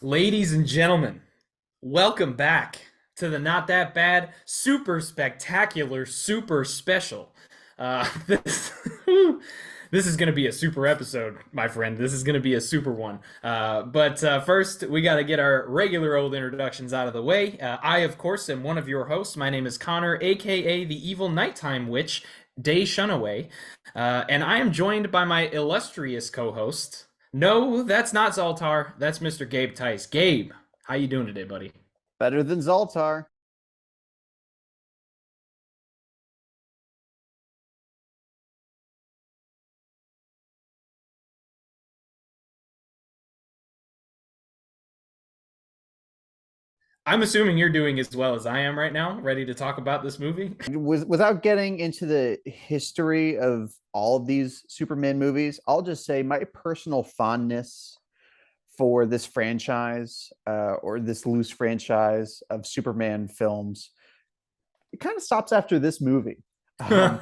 Ladies and gentlemen, welcome back to the Not That Bad Super Spectacular Super Special. This this is going to be a super episode, my friend. This is going to be a super one. But first, we got to get our regular old introductions out of the way. I, of course, am one of your hosts. My name is Connor, aka the Evil Nighttime Witch, Day Shunaway, and I am joined by my illustrious co-host. No, that's not Zaltar. That's Mr. Gabe Tice. Gabe, how you doing today, buddy? Better than Zoltar. I'm assuming you're doing as well as I am right now, ready to talk about this movie. Without getting into the history of all of these Superman movies, I'll just say my personal fondness for this franchise or this loose franchise of Superman films, it kind of stops after this movie. Um,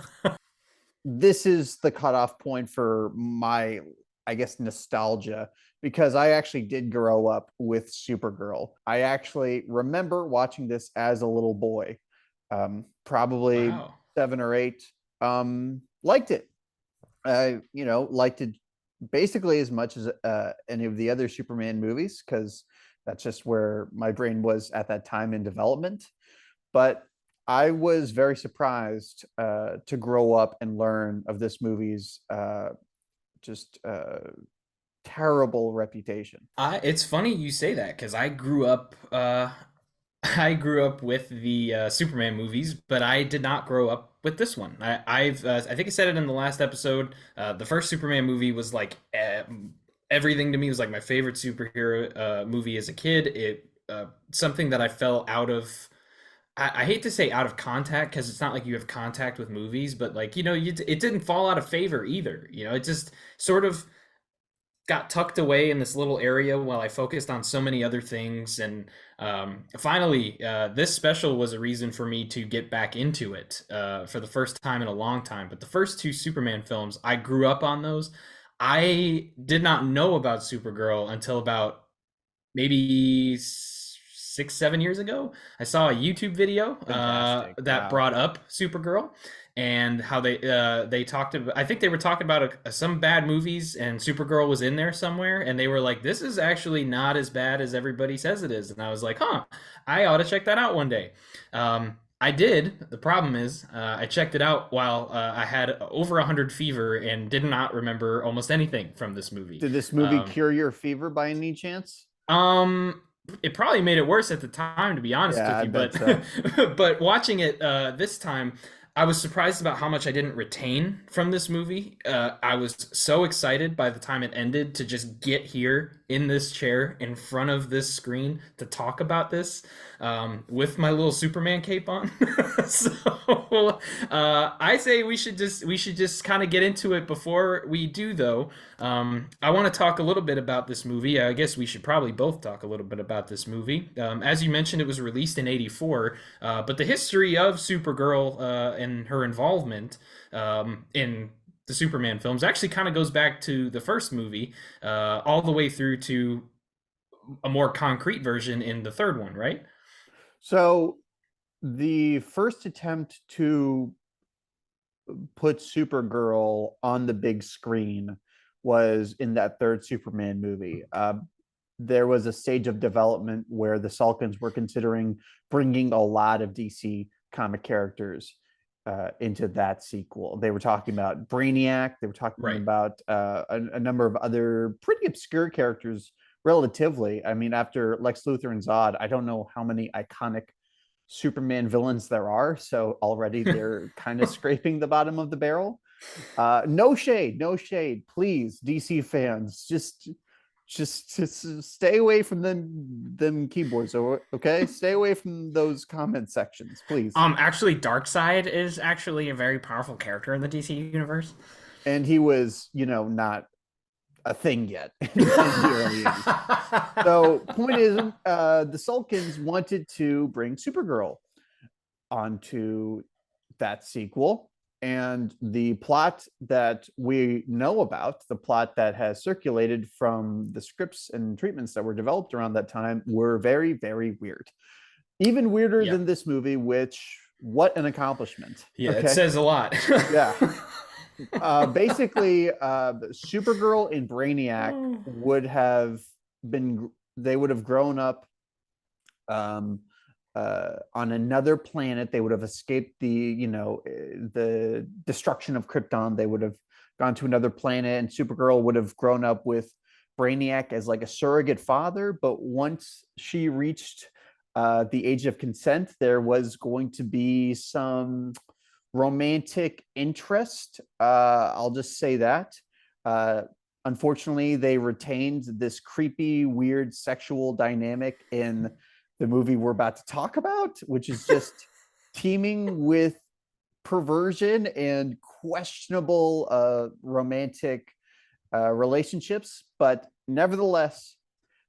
this is the cutoff point for my, I guess, nostalgia because I actually did grow up with Supergirl. I actually remember watching this as a little boy, probably Wow. 7 or 8. Liked it. Liked it basically as much as any of the other Superman movies because that's just where my brain was at that time in development. But I was very surprised to grow up and learn of this movie's just terrible reputation. It's funny you say that because I grew up. I grew up with the Superman movies, but I did not grow up with this one. I think I said it in the last episode. The first Superman movie was like everything to me. It was like my favorite superhero movie as a kid. It something that I fell out of. I hate to say out of contact because it's not like you have contact with movies, but like it didn't fall out of favor either. It just sort of got tucked away in this little area while I focused on so many other things. And finally, this special was a reason for me to get back into it for the first time in a long time. But the first two Superman films, I grew up on those. I did not know about Supergirl until about maybe 6, 7 years ago. I saw a YouTube video Fantastic. that Wow. brought up Supergirl and how they talked about. I think they were talking about some bad movies, and Supergirl was in there somewhere, and they were like, "This is actually not as bad as everybody says it is." And I was like, "Huh, I ought to check that out one day." I did. The problem is, I checked it out while I had over 100 fever and did not remember almost anything from this movie. Did this movie Um, cure your fever by any chance? um, it probably made it worse at the time, to be honest Yeah, with I you. bet But so. but watching it this time, I was surprised about how much I didn't retain from this movie. I was so excited by the time it ended to just get here in this chair in front of this screen to talk about this with my little Superman cape on. So I say we should just kind of get into it. Before we do, though, I want to talk a little bit about this movie. I guess we should probably both talk a little bit about this movie. As you mentioned, it was released in '84, but the history of Supergirl and her involvement in the Superman films actually kind of goes back to the first movie, all the way through to a more concrete version in the third one, right? So the first attempt to put Supergirl on the big screen was in that third Superman movie. There was a stage of development where the Salkins were considering bringing a lot of DC comic characters into that sequel. They were talking about Brainiac. They were talking Right. about a number of other pretty obscure characters, relatively. I mean, after Lex Luthor and Zod, I don't know how many iconic Superman villains there are. So already they're kind of scraping the bottom of the barrel. No shade, no shade, please, DC fans, just stay away from them keyboards. Okay, stay away from those comment sections, please. Actually, Darkseid is actually a very powerful character in the DC universe. And he was, not a thing yet in the early 80s. So point is, the Sulkins wanted to bring Supergirl onto that sequel. And the plot that we know about, the plot that has circulated from the scripts and treatments that were developed around that time, were very, very weird. Even weirder Yeah. than this movie, which, what an accomplishment. Yeah, it Okay. says a lot. Yeah. Basically, Supergirl and Brainiac would have they would have grown up um, on another planet. They would have escaped the destruction of Krypton. They would have gone to another planet, and Supergirl would have grown up with Brainiac as like a surrogate father. But once she reached the age of consent, there was going to be some romantic interest. I'll just say that. Uh, Unfortunately, they retained this creepy, weird sexual dynamic in the movie we're about to talk about, which is just teeming with perversion and questionable romantic relationships. But nevertheless,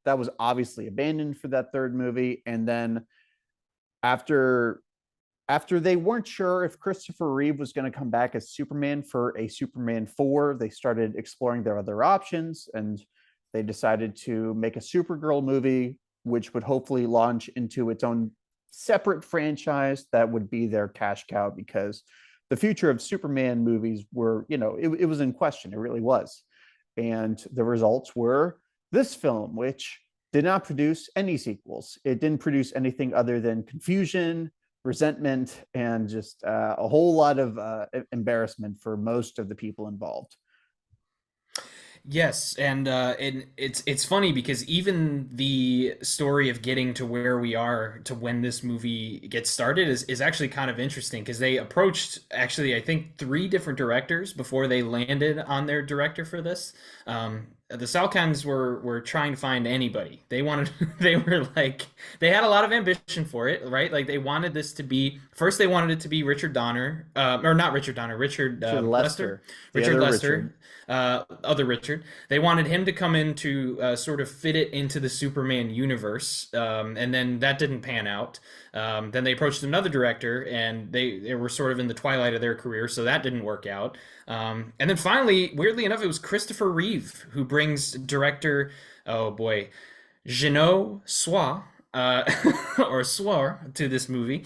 that was obviously abandoned for that third movie. And then after they weren't sure if Christopher Reeve was going to come back as Superman for a Superman 4, they started exploring their other options, and they decided to make a Supergirl movie, which would hopefully launch into its own separate franchise that would be their cash cow, because the future of Superman movies were, it was in question. It really was. And the results were this film, which did not produce any sequels. It didn't produce anything other than confusion, resentment, and just a whole lot of embarrassment for most of the people involved. Yes, and it's funny because even the story of getting to where we are to when this movie gets started is actually kind of interesting because they approached actually I think three different directors before they landed on their director for this. The Salkinds were trying to find anybody. They wanted they were like they had a lot of ambition for it, right? Like they wanted this to be first they wanted it to be Richard Donner, or not Richard Donner, Richard Richard Lester, Lester, the Richard other Richard. Lester, other Richard. They wanted him to come in to sort of fit it into the Superman universe, and then that didn't pan out. Then they approached another director, and they were sort of in the twilight of their career, so that didn't work out. And then finally, weirdly enough, it was Christopher Reeve who brings director, oh boy, Jeannot Soir, or Soir to this movie.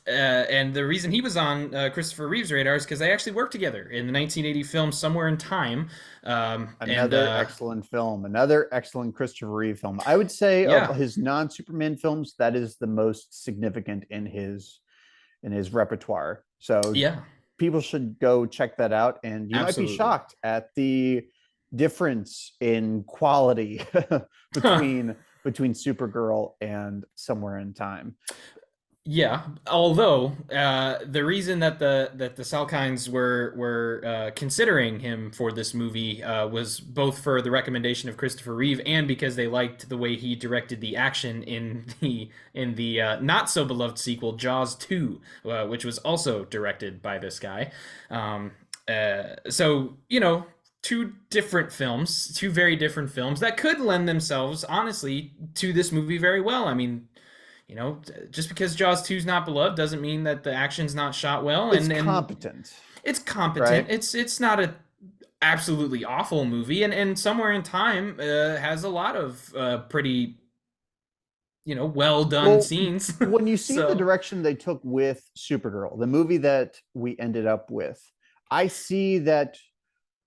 And the reason he was on Christopher Reeve's radar is because they actually worked together in the 1980 film Somewhere in Time. And Another excellent film, another excellent Christopher Reeve film. I would say of yeah, his non-Superman films, that is the most significant in his repertoire. So yeah, people should go check that out, and you might be absolutely. shocked at the difference in quality Huh. between Supergirl and Somewhere in Time. Yeah, although the reason that the Salkinds were considering him for this movie was both for the recommendation of Christopher Reeve and because they liked the way he directed the action in the not so beloved sequel Jaws 2, which was also directed by this guy. So two different films, two very different films that could lend themselves honestly to this movie very well. I mean, just because Jaws 2 is not beloved doesn't mean that the action's not shot well, It's and competent, it's competent. right? It's not a absolutely awful movie, and Somewhere in Time has a lot of pretty well done Well, scenes. when you see the So direction they took with Supergirl, the movie that we ended up with, I see that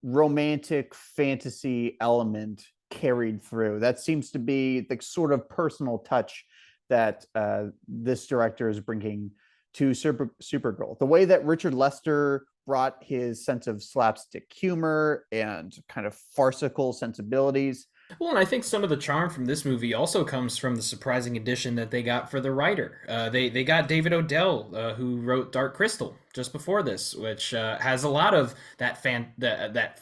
romantic fantasy element carried through. That seems to be the sort of personal touch that this director is bringing to Supergirl. The way that Richard Lester brought his sense of slapstick humor and kind of farcical sensibilities. well, and I think some of the charm from this movie also comes from the surprising addition that they got for the writer. They got David Odell, who wrote Dark Crystal just before this, which has a lot of that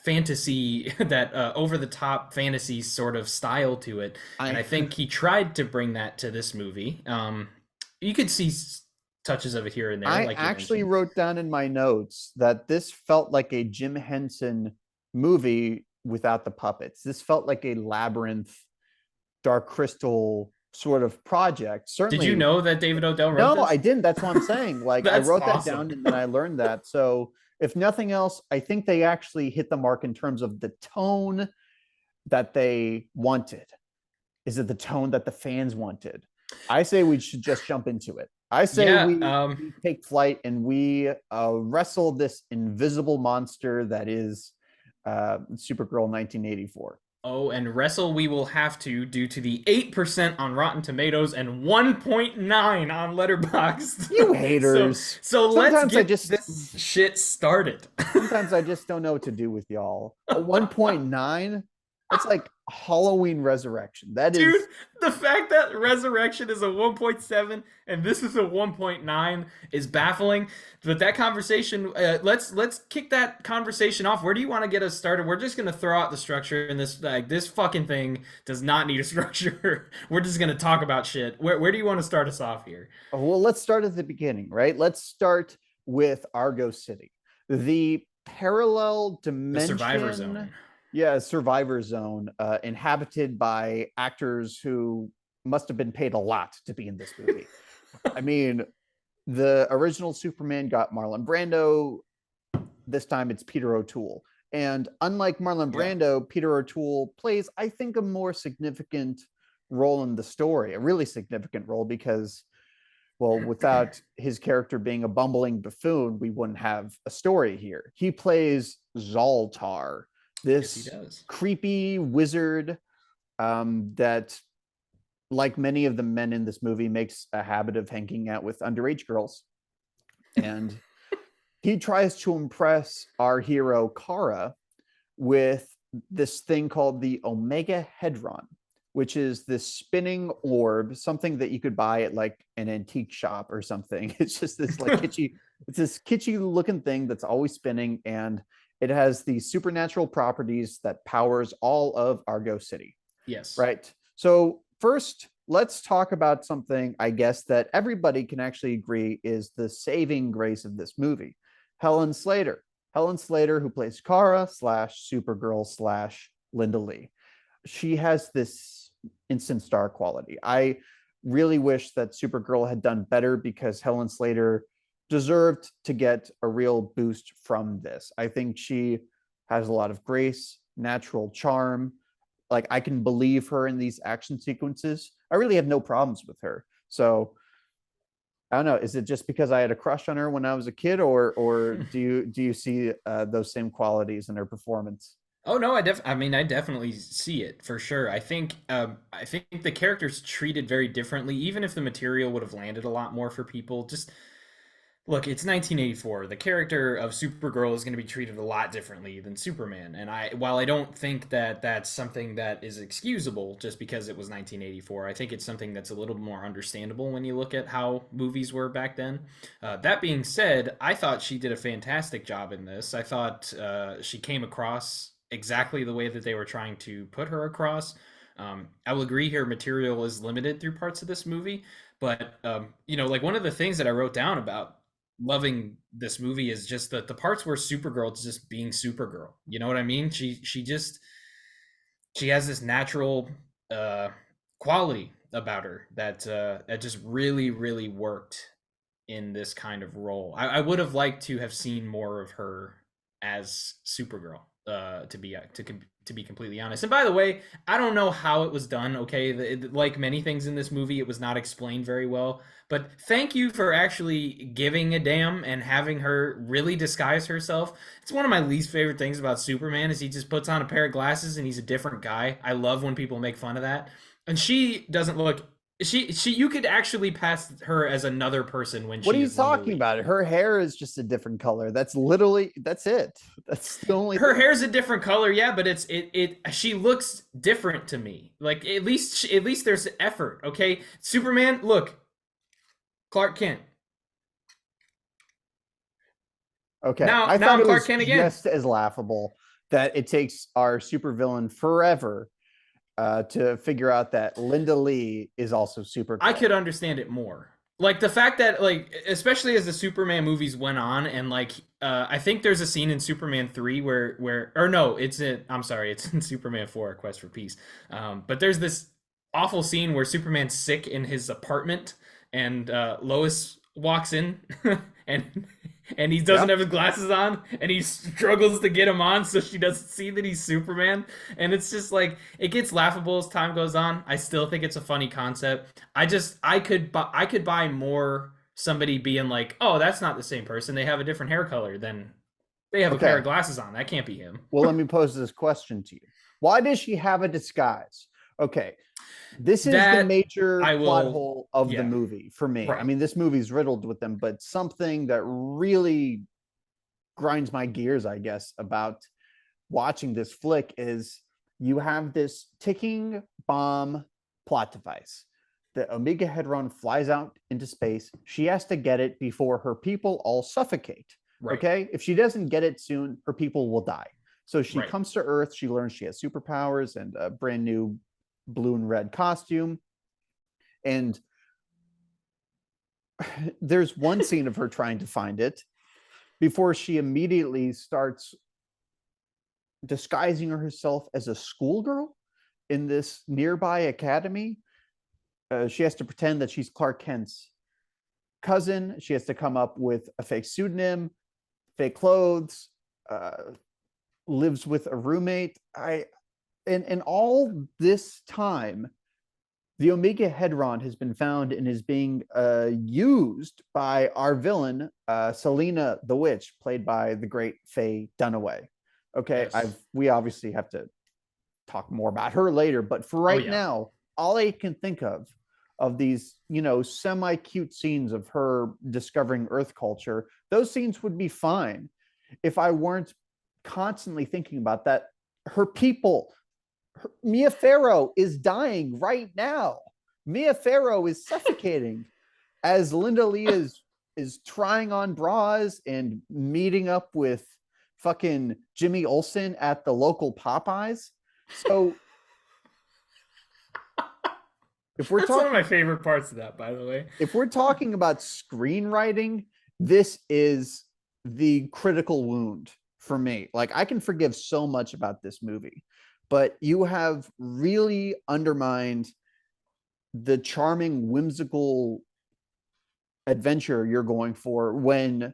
fantasy, that over the top fantasy sort of style to it, and I I think he tried to bring that to this movie. You could see touches of it here and there, I like you actually mentioned. wrote down in my notes that this felt like a Jim Henson movie without the puppets. This felt like a Labyrinth, Dark Crystal sort of project. Did you Certainly, know that David Odell wrote no, this? I didn't. That's what I'm saying. Like, I That's wrote that awesome. down and then I learned that. So, if nothing else, I think they actually hit the mark in terms of the tone that they wanted. Is it the tone that the fans wanted? I say we should just jump into it. I say Yeah, we take flight and we wrestle this invisible monster that is Supergirl 1984. oh, and wrestle we will have to due to the 8% on Rotten Tomatoes and 1.9 on You Letterboxd. so haters. so let's Sometimes I get just this shit started. sometimes I just don't know what to do with y'all. A 1.9? That's like Halloween Resurrection. That Dude, is the fact that Resurrection is a 1.7 and this is a 1.9 is baffling. But that conversation, let's kick that conversation off. Where do you want to get us started? We're just gonna throw out the structure, and this fucking thing does not need a structure. We're just gonna talk about shit. Where do you want to start us off here? well, let's start at the beginning, right? Let's start with Argo City, the parallel The Survivor dimension, Zone. yeah, survivor zone, inhabited by actors who must have been paid a lot to be in this movie. I mean, the original Superman got Marlon Brando. This time it's Peter O'Toole. And unlike Marlon Yeah. Brando, Peter O'Toole plays, I think, a more significant role in the story, a really significant role because, well, without his character being a bumbling buffoon, we wouldn't have a story here. He plays Zoltar, Yes, he this does. creepy wizard that, like many of the men in this movie, makes a habit of hanging out with underage girls. And he tries to impress our hero, Kara, with this thing called the Omega Hedron, which is this spinning orb, something that you could buy at like an antique shop or something. It's just this like kitschy, it's this kitschy looking thing that's always spinning, and it has these supernatural properties that powers all of Argo City. Yes. Right. So first, let's talk about something I guess that everybody can actually agree is the saving grace of this movie. Helen Slater. Helen Slater, who plays Kara slash Supergirl slash Linda Lee. She has this instant star quality. I really wish that Supergirl had done better because Helen Slater deserved to get a real boost from this. I think she has a lot of grace, natural charm. Like, I can believe her in these action sequences. I really have no problems with her. So I don't know. Is it just because I had a crush on her when I was a kid, or do you see those same qualities in her performance? Oh no, I mean I definitely see it for sure. I think the character's treated very differently, even if the material would have landed a lot more for people. Just look, it's 1984. The character of Supergirl is going to be treated a lot differently than Superman. And while I don't think that that's something that is excusable just because it was 1984, I think it's something that's a little more understandable when you look at how movies were back then. That being said, I thought she did a fantastic job in this. I thought she came across exactly the way that they were trying to put her across. I will agree her material is limited through parts of this movie, but like one of the things that I wrote down about loving this movie is just the parts where Supergirl is just being Supergirl. You know what I mean? She has this natural uh quality about her that just really worked in this kind of role. I would have liked to have seen more of her as Supergirl. To be completely honest. And by the way, I don't know how it was done. Okay, like many things in this movie, it was not explained very well. But thank you for actually giving a damn and having her really disguise herself. It's one of my least favorite things about Superman is he just puts on a pair of glasses and he's a different guy. I love when people make fun of that. And she doesn't look she you could actually pass her as another person when What are she you is Linda talking Lee. about? Her hair is just a different color. That's it. That's the only Her thing. hair's a different color, yeah, but it she looks different to me. Like at least there's effort, okay? Superman, look, Clark Kent. Okay. Now I now thought I'm it Clark was Kent again. just as laughable that it takes our supervillain forever to figure out that Linda Lee is also I Supergirl. could understand it more. Like the fact that like especially as the Superman movies went on and like I think there's a scene in Superman 3 where or no, it's in I'm sorry, it's in Superman 4 Quest for Peace. But there's this awful scene where Superman's sick in his apartment and Lois walks in and he doesn't Yep. have his glasses on and he struggles to get him on so she doesn't see that he's Superman, and it's just like it gets laughable as time goes on. I still think it's a funny concept. I could buy more somebody being like, "Oh, that's not the same person. They have a different hair color than they have a pair of Okay. glasses on. That can't be him." Well, let me pose this question to you. Why does she have a disguise? Okay. This is the That major I plot will hole of the yeah, movie for me. I right. mean, this movie's riddled with them, but something that really grinds my gears, I guess, about watching this flick is you have this ticking bomb plot device. The Omega Hedron flies out into space. She has to get it before her people all suffocate. Right. Okay. If she doesn't get it soon, her people will die. So she Right. comes to Earth. She learns she has superpowers and a brand new blue and red costume. And there's one scene of her trying to find it before she immediately starts disguising herself as a schoolgirl in this nearby academy. She has to pretend that she's Clark Kent's cousin. She has to come up with a fake pseudonym, fake clothes, lives with a roommate. And all this time, the Omega Hedron has been found and is being used by our villain, Selena the Witch, played by the great Faye Dunaway. Okay, Yes. we obviously have to talk more about her later, but for Oh right yeah. now, all I can think of these, semi cute scenes of her discovering Earth culture, those scenes would be fine if I weren't constantly thinking about that. Her people, Mia Farrow is dying right now. Mia Farrow is suffocating as Linda Lee is trying on bras and meeting up with fucking Jimmy Olsen at the local Popeyes. So if we're That's one of talking my favorite parts of that, by the way. if we're talking about screenwriting, this is the critical wound for me. Like I can forgive so much about this movie, but you have really undermined the charming, whimsical adventure you're going for when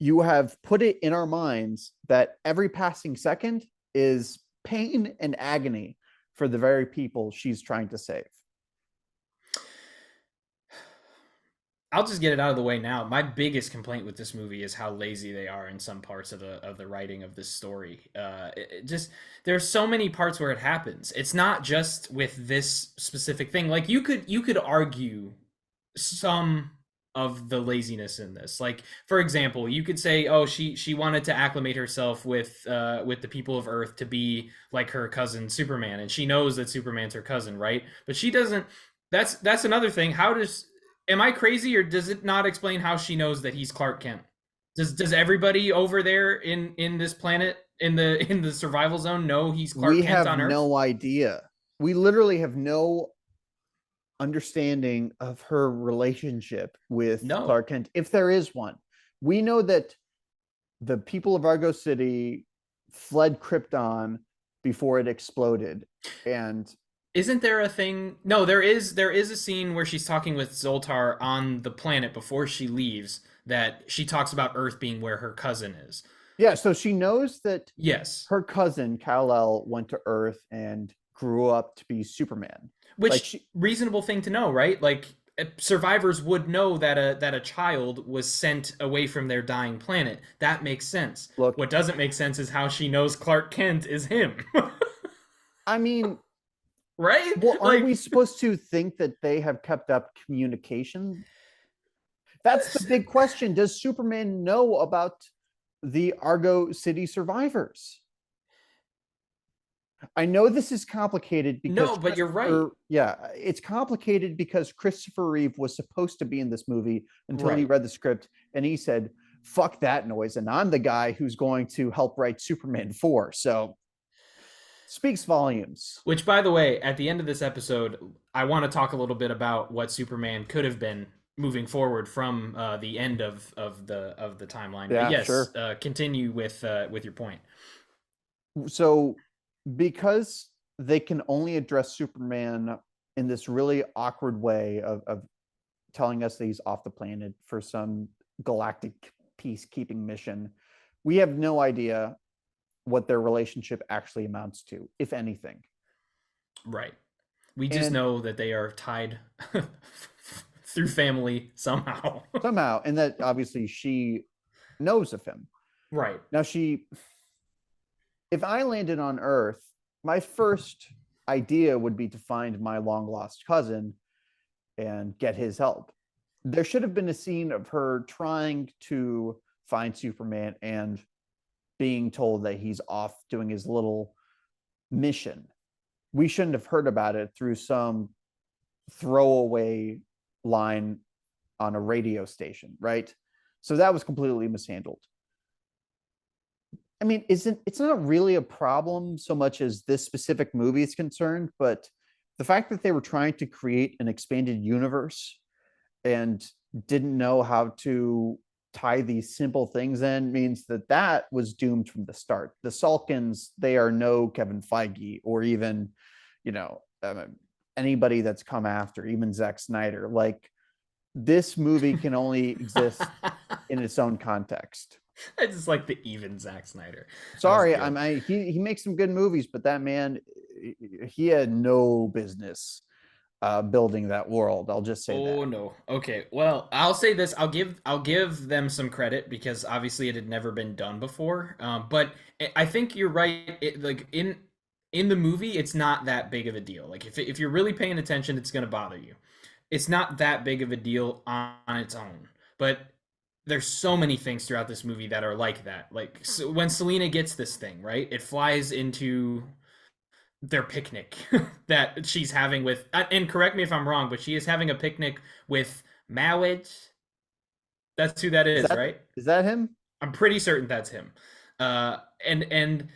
you have put it in our minds that every passing second is pain and agony for the very people she's trying to save. I'll just get it out of the way now. My biggest complaint with this movie is how lazy they are in some parts of the writing of this story. Just there's so many parts where it happens. It's not just with this specific thing. Like you could argue some of the laziness in this. Like for example, you could say, "Oh, she wanted to acclimate herself with the people of Earth to be like her cousin Superman, and she knows that Superman's her cousin, right? But she doesn't. That's another thing. How does am I crazy, or does it not explain how she knows that he's Clark Kent? Does everybody over there in this planet in the survival zone know he's Clark We Kent have on Earth? no idea. We literally have no understanding of her relationship with No. Clark Kent, if there is one. We know that the people of Argo City fled Krypton before it exploded. And Isn't there a thing? No, there is a scene where she's talking with Zoltar on the planet before she leaves that she talks about Earth being where her cousin is. yeah, so she knows that Yes. her cousin, Kal-El, went to Earth and grew up to be Superman. Like Which she reasonable thing to know, right? Like survivors would know that a child was sent away from their dying planet. That makes sense. look, What doesn't make sense is how she knows Clark Kent is him. I mean, Right? well, aren't we Like supposed to think that they have kept up communication? That's the big question. Does Superman know about the Argo City survivors? I know this is complicated because no, but you're right. yeah, it's complicated because Christopher Reeve was supposed to be in this movie until he Right. read the script and he said, fuck that noise. And I'm the guy who's going to help write Superman 4. So speaks volumes. Which, by the way, at the end of this episode, I want to talk a little bit about what Superman could have been moving forward from the end of the timeline. But Yeah, yes, sure. continue with your point. So because they can only address Superman in this really awkward way of telling us that he's off the planet for some galactic peacekeeping mission. We have no idea what their relationship actually amounts to, if anything. Right. We just And know that they are tied through family somehow. somehow, and that obviously she knows of him. Right. Now, if I landed on Earth, my first idea would be to find my long lost cousin and get his help. There should have been a scene of her trying to find Superman and being told that he's off doing his little mission. We shouldn't have heard about it through some throwaway line on a radio station, right? So that was completely mishandled. I mean, it's not really a problem so much as this specific movie is concerned, but the fact that they were trying to create an expanded universe and didn't know how to tie these simple things in means that was doomed from the start. The Salkins, they are no Kevin Feige or even, you know, anybody that's come after, even Zack Snyder. Like, this movie can only exist in its own context. I just like the even Zack Snyder. Sorry, he makes some good movies, but that man, he had no business building that world. I'll just say that. Oh no. Okay. Well, I'll say this. I'll give them some credit because obviously it had never been done before. But I think you're right. Like in the movie, it's not that big of a deal. Like if you're really paying attention, it's gonna bother you. It's not that big of a deal on its own. But there's so many things throughout this movie that are like that. Like so when Selena gets this thing, right? It flies into their picnic that she's having with, and correct me if I'm wrong, but she is having a picnic with Mowage. That's who that is, right? Is that him? I'm pretty certain that's him. And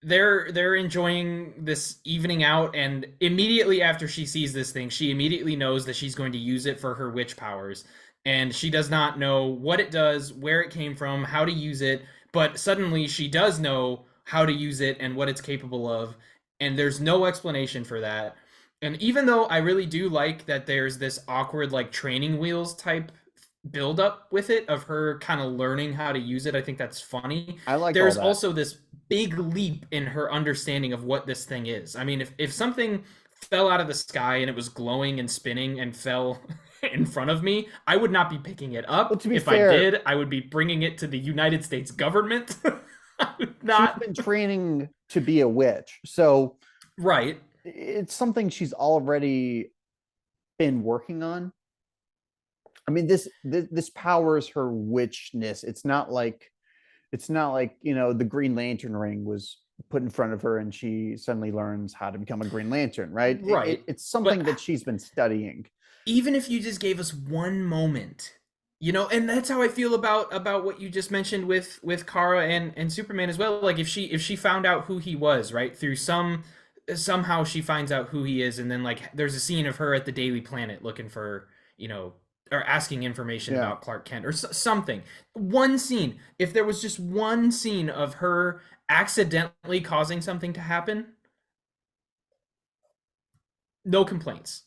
they're enjoying this evening out, and immediately after she sees this thing, she immediately knows that she's going to use it for her witch powers, and she does not know what it does, where it came from, how to use it, but suddenly she does know how to use it and what it's capable of, and there's no explanation for that. And even though I really do like that there's this awkward like training wheels type build up with it of her kind of learning how to use it, I think that's funny. I like There's all that. also this big leap in her understanding of what this thing is. I mean, if something fell out of the sky and it was glowing and spinning and fell in front of me, I would not be picking it up. Well, to be If fair, I did, I would be bringing it to the United States government. I would she's not. been training to be a witch, so Right. it's something she's already been working on. I mean, this powers her witchness. It's not like the Green Lantern ring was put in front of her and she suddenly learns how to become a Green Lantern, right? Right. It's something that she's been studying. Even if you just gave us one moment, and that's how I feel about what you just mentioned with Kara and Superman as well. Like if she found out who he was, right, through somehow she finds out who he is, and then like there's a scene of her at the Daily Planet looking for or asking information Yeah. about Clark Kent or something. One scene, if there was just one scene of her accidentally causing something to happen, no complaints.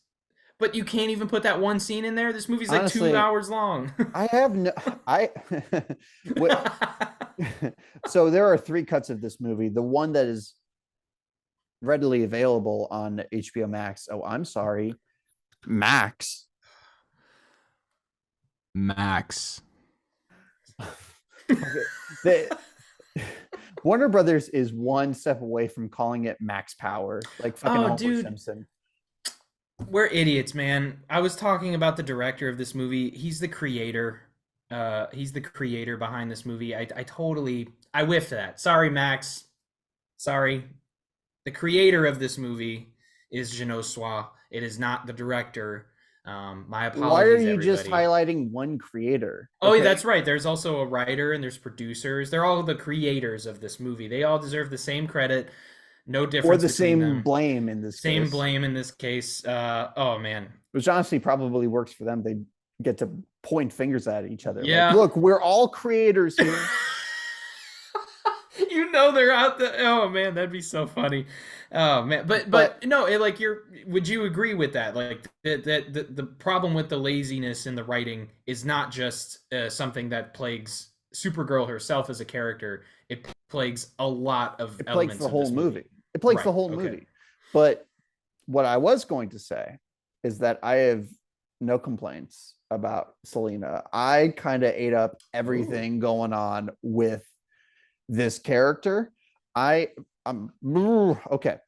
But you can't even put that one scene in there. This movie's like Honestly, 2 hours long. I have no I so there are 3 cuts of this movie. The one that is readily available on HBO Max. Oh, I'm sorry. Max. Max. Okay. The, Warner Brothers is one step away from calling it Max Power, like fucking Oh, Homer dude. Simpson. We're idiots, man. I was talking about the director of this movie. He's the creator. He's the creator behind this movie. I whiffed that. Sorry, Max. Sorry. The creator of this movie is Jeannot Swa. It is not the director. My apologies. Why are you just everybody. highlighting one creator? Oh, Okay. that's right. There's also a writer and there's producers. They're all the creators of this movie. They all deserve the same credit. No difference Or the between same them. blame in this Same case. blame in this case. Oh man. Which honestly probably works for them. They get to point fingers at each other. Yeah. Like, look, we're all creators here. know they're out there. Oh man, that'd be so funny. Oh man, But but no, like would you agree with that? Like that the problem with the laziness in the writing is not just something that plagues Supergirl herself as a character. It plagues a lot of it plagues elements the of whole this movie. movie. It plagues the Right. whole Okay. movie. But what I was going to say is that I have no complaints about Selena. I kind of ate up Oh. everything going on with this character. I'm okay.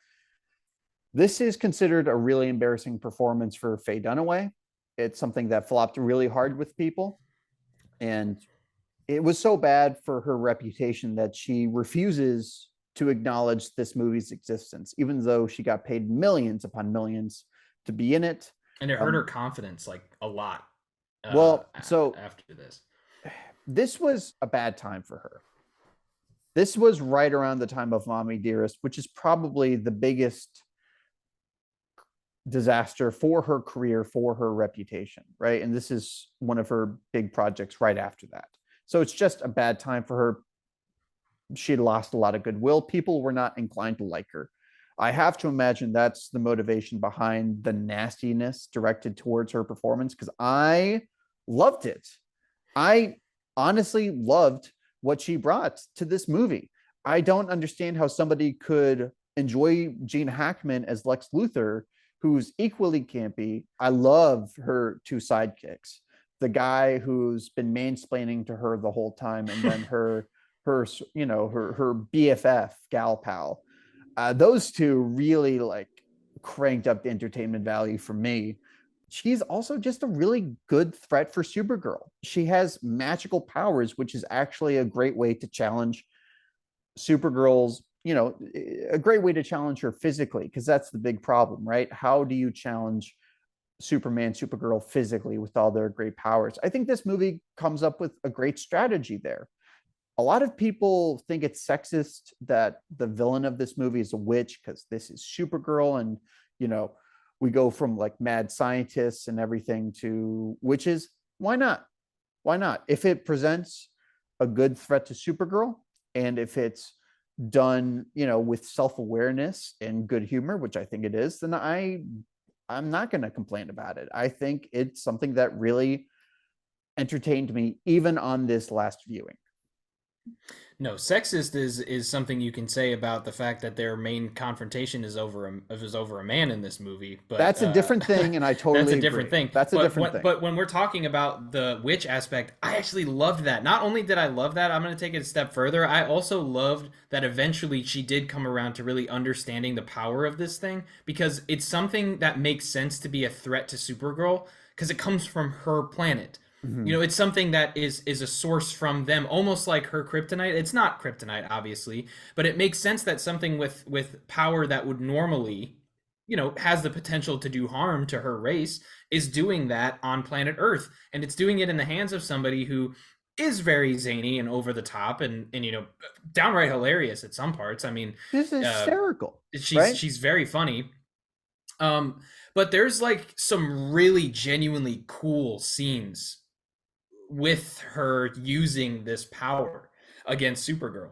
This is considered a really embarrassing performance for Faye Dunaway. It's something that flopped really hard with people, and it was so bad for her reputation that she refuses to acknowledge this movie's existence, even though she got paid millions upon millions to be in it. And it hurt her Um, confidence like a lot well, so after this. this was a bad time for her. This was right around the time of Mommy Dearest, which is probably the biggest disaster for her career, for her reputation, right? And this is one of her big projects right after that. So it's just a bad time for her. She had lost a lot of goodwill. People were not inclined to like her. I have to imagine that's the motivation behind the nastiness directed towards her performance, because I loved it. I honestly loved what she brought to this movie. I don't understand how somebody could enjoy Gene Hackman as Lex Luthor, who's equally campy. I love her two sidekicks. The guy who's been mansplaining to her the whole time, and then her her BFF gal pal. Those two really like cranked up the entertainment value for me. She's also just a really good threat for Supergirl. She has magical powers, which is actually a great way to challenge Supergirl's, a great way to challenge her physically, because that's the big problem, right? How do you challenge Superman, Supergirl physically with all their great powers? I think this movie comes up with a great strategy there. A lot of people think it's sexist that the villain of this movie is a witch, because this is Supergirl, and you know we go from like mad scientists and everything to witches. Why not? Why not? If it presents a good threat to Supergirl, and if it's done, with self-awareness and good humor, which I think it is, then I'm not going to complain about it. I think it's something that really entertained me even on this last viewing. No, sexist is something you can say about the fact that their main confrontation is over a man in this movie, but That's a different thing, and I that's a totally different agree. thing. That's a different thing. But when we're talking about the witch aspect, I actually loved that. Not only did I love that, I'm going to take it a step further. I also loved that eventually she did come around to really understanding the power of this thing, because it's something that makes sense to be a threat to Supergirl because it comes from her planet. You Mhm. know, it's something that is a source from them, almost like her kryptonite. It's not kryptonite, obviously, but it makes sense that something with power that would normally, has the potential to do harm to her race is doing that on planet Earth, and it's doing it in the hands of somebody who is very zany and over the top, and downright hilarious at some parts. I mean, This is uh, hysterical, she's right? she's very funny. But there's like some really genuinely cool scenes with her using this power against Supergirl.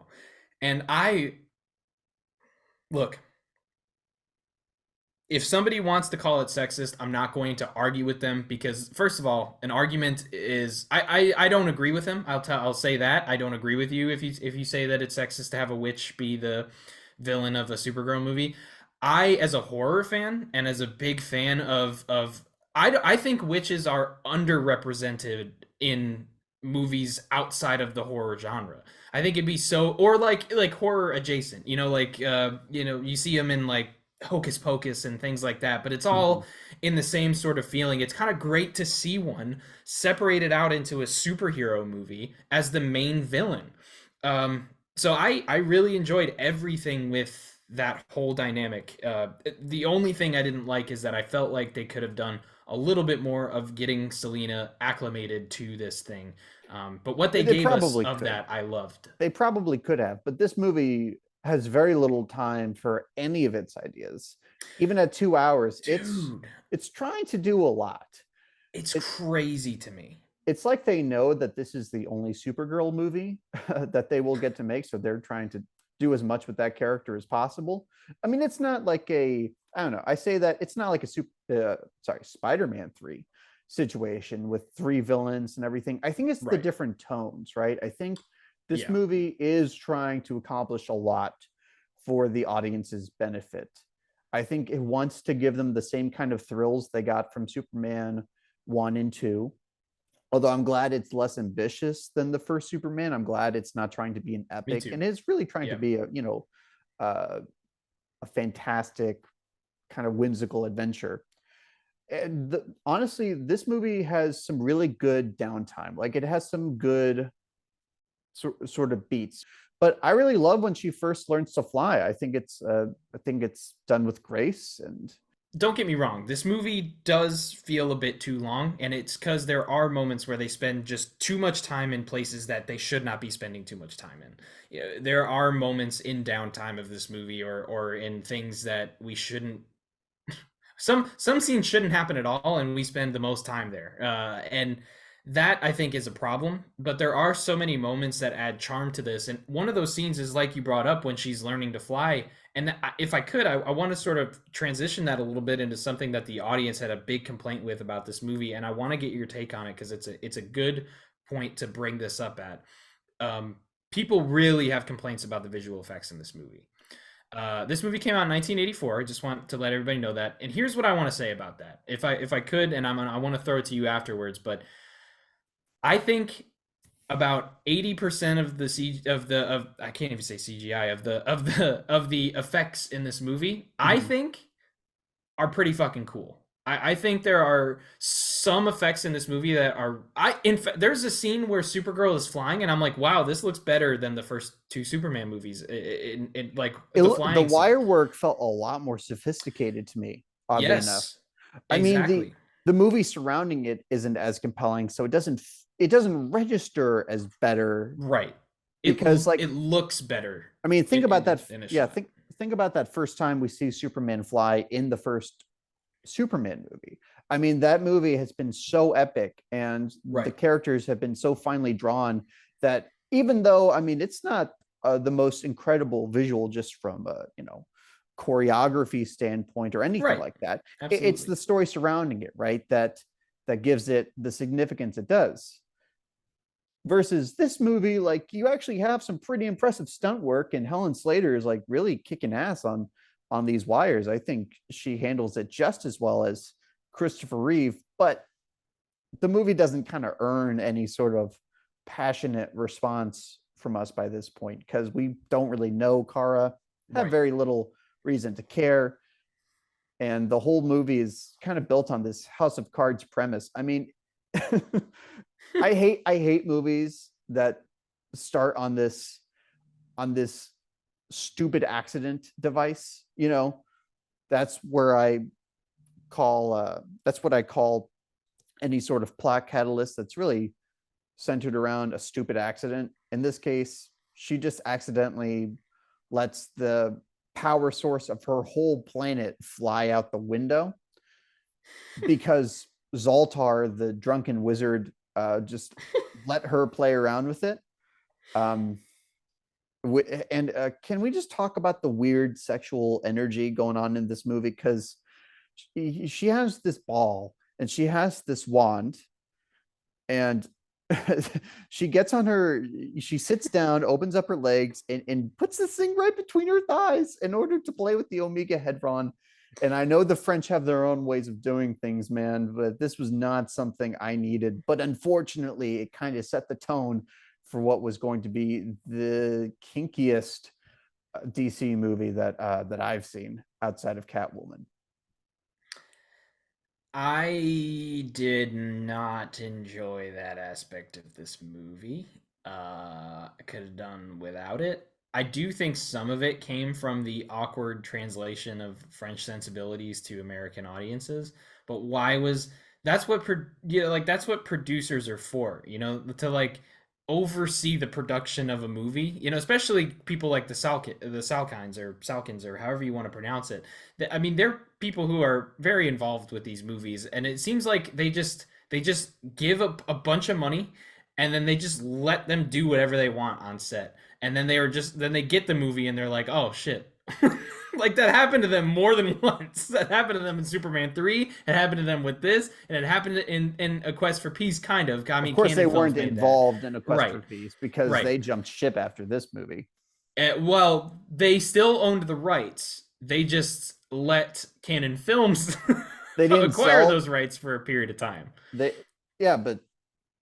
And I look, if somebody wants to call it sexist, I'm not going to argue with them because first of all, an argument is I don't agree with him. I'll say that. I don't agree with you if you say that it's sexist to have a witch be the villain of a Supergirl movie. I, as a horror fan and as a big fan of I think witches are underrepresented in movies outside of the horror genre. I think it'd be so, or like horror adjacent, you see them in like Hocus Pocus and things like that, but it's Mhm. all in the same sort of feeling. It's kind of great to see one separated out into a superhero movie as the main villain. So I really enjoyed everything with that whole dynamic. The only thing I didn't like is that I felt like they could have done a little bit more of getting Selena acclimated to this thing. But what they They gave us probably of could. that, I loved. They probably could have, but this movie has very little time for any of its ideas. Even at 2 hours, Dude, it's trying to do a lot. it's It crazy to me. it's like they know that this is the only Supergirl movie that they will get to make, so they're trying to do as much with that character as possible. I mean, it's not like a, I don't know, I say that it's not like a Spider-Man 3 situation with three villains and everything. I think it's the Right. different tones, right? I think this Yeah. movie is trying to accomplish a lot for the audience's benefit. I think it wants to give them the same kind of thrills they got from Superman 1 and 2. Although I'm glad it's less ambitious than the first Superman. I'm glad it's not trying to be an Me epic too. and it's really trying to Yeah. be uh, a fantastic kind of whimsical adventure. And honestly, this movie has some really good downtime. Like it has some good sort of beats. But I really love when she first learns to fly. I think it's done with grace and Don't get me wrong, this movie does feel a bit too long, and it's because there are moments where they spend just too much time in places that they should not be spending too much time in. Yeah, there are moments in downtime of this movie, or in things that we shouldn't. Some scenes shouldn't happen at all, and we spend the most time there. And that I think is a problem. But there are so many moments that add charm to this, and one of those scenes is like you brought up when she's learning to fly. And if I could, I want to sort of transition that a little bit into something that the audience had a big complaint with about this movie, and I want to get your take on it because it's a good point to bring this up at. Um, People really have complaints about the visual effects in this movie. This movie came out in 1984. I just want to let everybody know that. And here's what I want to say about that. If I could, and I want to throw it to you afterwards, but I think about 80% of the of I can't even say CGI of the effects in this movie, I mhm. think are pretty fucking cool. I think there are some effects in this movie that are I in fact there's a scene where Supergirl is flying and I'm like, wow, this looks better than the first two Superman movies. In like the The flying scene. wire work felt a lot more sophisticated to me, oddly enough. Yes, I mean, exactly. the movie surrounding it isn't as compelling, so it doesn't register as better Right. because like It looks better I mean, think about that. Yeah, initially. think about that first time we see Superman fly in the first Superman movie. I mean, that movie has been so epic, and the Right. characters have been so finely drawn that even though I mean, it's not the most incredible visual just from choreography standpoint or anything Right. like that. It's Absolutely. the story surrounding it, right? That gives it the significance it does versus this movie, like you actually have some pretty impressive stunt work, and Helen Slater is like really kicking ass on these wires. I think she handles it just as well as Christopher Reeve, but the movie doesn't kind of earn any sort of passionate response from us by this point because we don't really know Kara, have Right. very little reason to care, and the whole movie is kind of built on this House of Cards premise. I mean, I hate movies that start on this stupid accident device. That's where that's what I call any sort of plot catalyst that's really centered around a stupid accident. In this case, she just accidentally lets the power source of her whole planet fly out the window because Zoltar, the drunken wizard, just let her play around with it. Um, and can we just talk about the weird sexual energy going on in this movie? Because she has this ball and she has this wand, and she sits down, opens up her legs, and puts this thing right between her thighs in order to play with the Omega Hedron. And I know the French have their own ways of doing things, man, but this was not something I needed. But unfortunately, it kind of set the tone for what was going to be the kinkiest DC movie that I've seen outside of Catwoman. I did not enjoy that aspect of this movie. I could have done without it. I do think some of it came from the awkward translation of French sensibilities to American audiences. But why was that's what like that's what producers are for, to like oversee the production of a movie, especially people like the Salkins or however you want to pronounce it. I mean, they're people who are very involved with these movies, and it seems like they just give a bunch of money and then they just let them do whatever they want on set. And then they get the movie and they're like, oh shit. Like that happened to them more than once. That happened to them in Superman 3. It happened to them with this, and it happened in A Quest for Peace, kind of. I Of mean, course, they Canon Films weren't made that. involved in A Quest Right, for Peace because right. they jumped ship after this movie. Well, they still owned the rights. They just let Canon Films They didn't acquire sell those rights for a period of time. they. Yeah, but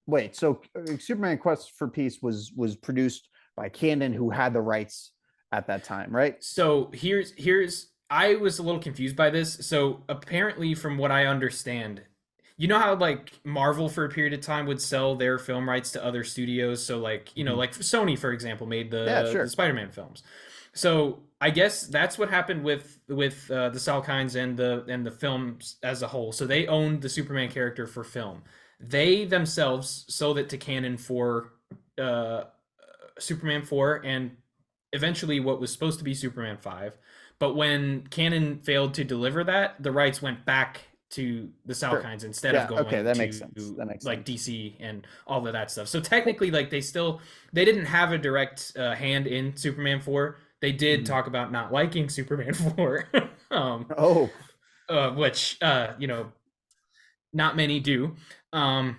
wait. So Superman Quest for Peace was produced by Canon, who had the rights at that time, right? So here's I was a little confused by this. So apparently, from what I understand, you know how like Marvel for a period of time would sell their film rights to other studios. So like Mhm. like Sony, for example, made Yeah, the sure. Spider-Man films. So I guess that's what happened with the Salkinds and the films as a whole. So they owned the Superman character for film. They themselves sold it to Canon for uh, Superman 4 and eventually what was supposed to be Superman 5. But when Canon failed to deliver that, the rights went back to the Sure. Salkinds instead of Yeah. Okay, going that makes sense. to That makes like sense. DC and all of that stuff. So Well, technically, like they didn't have a direct hand in Superman 4. They did mhm. talk about not liking Superman 4, Oh, which not many do. Um,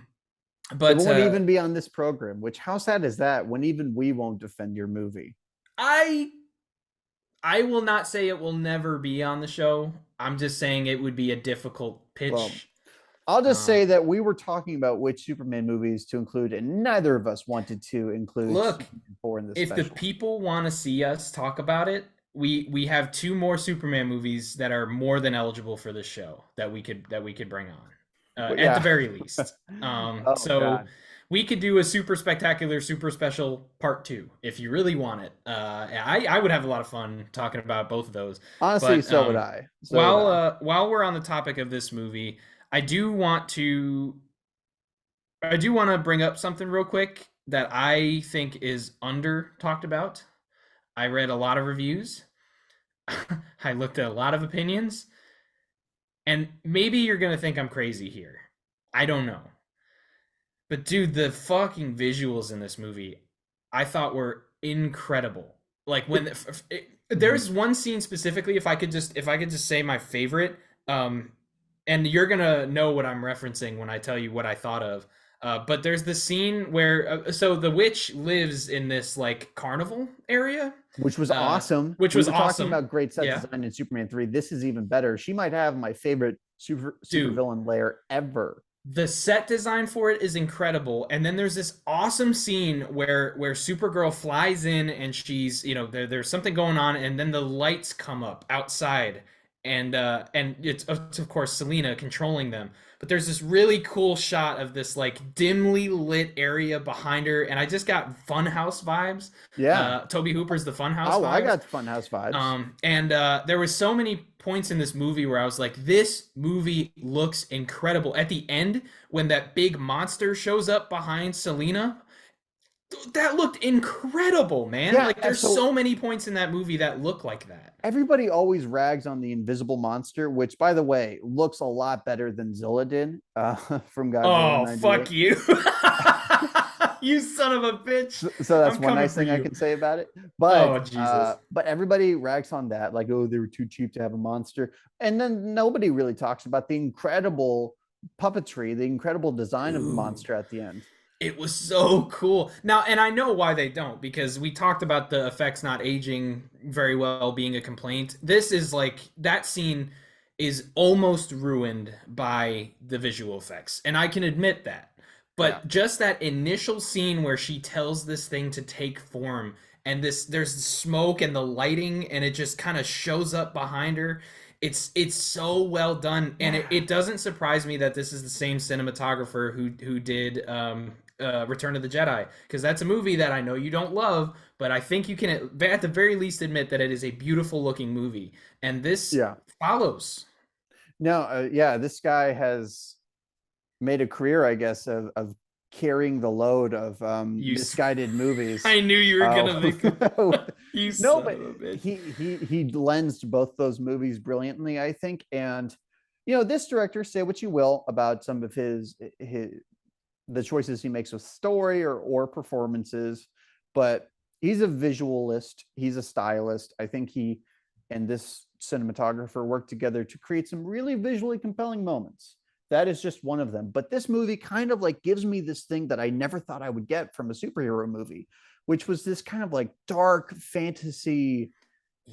it but won't even be on this program. Which how sad is that? When even we won't defend your movie. I I will not say it will never be on the show. I'm just saying it would be a difficult Well, pitch. I'll just Um, say that we were talking about which Superman movies to include, and neither of us wanted to include Look, Superman 4 in this if the special. people want to see us talk about it, we have two more Superman movies that are more than eligible for this show that we could bring on, But at the yeah. very least. Oh So God. we could do a super spectacular, super special part two if you really want it. I would have a lot of fun talking about both of those. Honestly, But so would I. So would I. while we're on the topic of this movie, I do want to I do want to bring up something real quick that I think is under talked about. I read a lot of reviews. I looked at a lot of opinions, and maybe you're gonna think I'm crazy here. I don't know, but dude, the fucking visuals in this movie, I thought were incredible. Like Mhm. there's one scene specifically, if I could just say my favorite, and you're gonna know what I'm referencing when I tell you what I thought of. But there's the scene where so the witch lives in this like carnival area, Which was uh, awesome. which We was were talking awesome. about great set Yeah, design in Superman 3. This is even better. She might have my favorite super dude, villain lair ever. the set design for it is incredible, and then there's this awesome scene where Supergirl flies in and she's there's something going on, and then the lights come up outside, and it's of course Selena controlling them, but there's this really cool shot of this like dimly lit area behind her, and I just got Funhouse vibes. Yeah. Toby Hooper's The Funhouse Oh, I vibes. got Funhouse vibes. And there was so many points in this movie where I was like, this movie looks incredible. At the end, when that big monster shows up behind Selena, that looked incredible, man. Yeah. Like there's So so many points in that movie that look like that. everybody always rags on the invisible monster, which, by the way, looks a lot better than Zilla did from Godzilla Oh, 98. fuck you. You son of a bitch. So that's I'm one coming nice for thing I you. can say about it. Oh, Jesus. But everybody rags on that, like, oh, they were too cheap to have a monster. And then nobody really talks about the incredible puppetry, the incredible design of the Dude. monster at the end. It was so cool. Now, and I know why they don't, because we talked about the effects not aging very well being a complaint. This is like that scene is almost ruined by the visual effects, and I can admit that. Yeah. But just that initial scene where she tells this thing to take form, and there's the smoke and the lighting, and it just kind of shows up behind her. It's so well done, and Yeah. it doesn't surprise me that this is the same cinematographer who did Return of the Jedi, because that's a movie that I know you don't love, but I think you can at the very least admit that it is a beautiful looking movie, and this Yeah. follows. No, yeah, this guy has made a career, I guess, of carrying the load of You, misguided movies. I knew you were gonna think of Uh, you no, son but of a bitch. he lends to both those movies brilliantly, I think. And this director, say what you will about some of his the choices he makes with story or performances, but he's a visualist, he's a stylist. I think he and this cinematographer worked together to create some really visually compelling moments. That is just one of them. But this movie kind of like gives me this thing that I never thought I would get from a superhero movie, which was this kind of like dark fantasy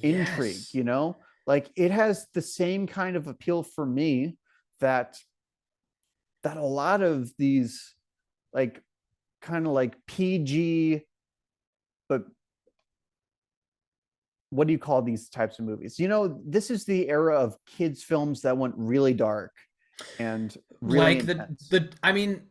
intrigue, Yes. you know? Like it has the same kind of appeal for me that a lot of these like kind of like PG, but what do you call these types of movies? You know, this is the era of kids films that went really dark and really Like intense. the I mean,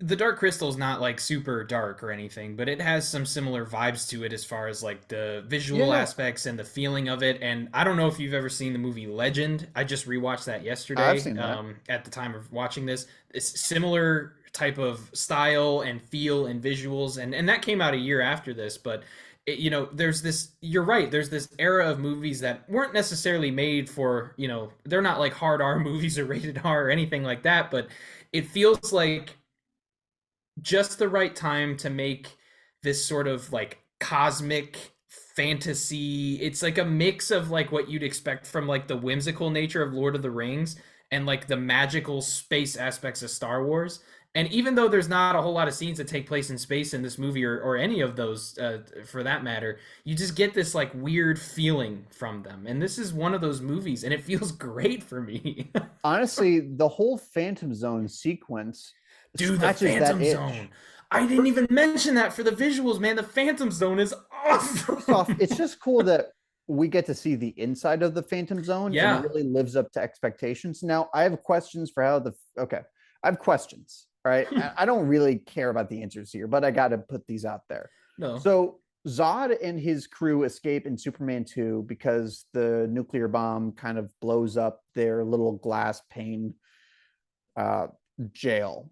the Dark Crystal's not like super dark or anything, but it has some similar vibes to it as far as like the visual Yeah, aspects and the feeling of it. And I don't know if you've ever seen the movie Legend. I just rewatched that I've yesterday. seen that. At the time of watching this, it's similar type of style and feel and visuals, and that came out a year after this. But there's this. You're right. There's this era of movies that weren't necessarily made for. They're not like hard R movies or rated R or anything like that, but it feels like just the right time to make this sort of like cosmic fantasy. It's like a mix of like what you'd expect from like the whimsical nature of Lord of the Rings and like the magical space aspects of Star Wars. And even though there's not a whole lot of scenes that take place in space in this movie or any of those for that matter, you just get this like weird feeling from them. And this is one of those movies, and it feels great for me. Honestly, the whole Phantom Zone sequence Dude, the scratches that Phantom itch. Zone. I didn't For, even mention that for the visuals, man. The Phantom Zone is First off, awesome. it's just cool that we get to see the inside of the Phantom Zone and it Yeah. really lives up to expectations. Now, I have questions for how the okay. I have questions. All right. I don't really care about the answers here, but I got to put these out there. No. So, Zod and his crew escape in Superman 2 because the nuclear bomb kind of blows up their little glass pane uh, jail.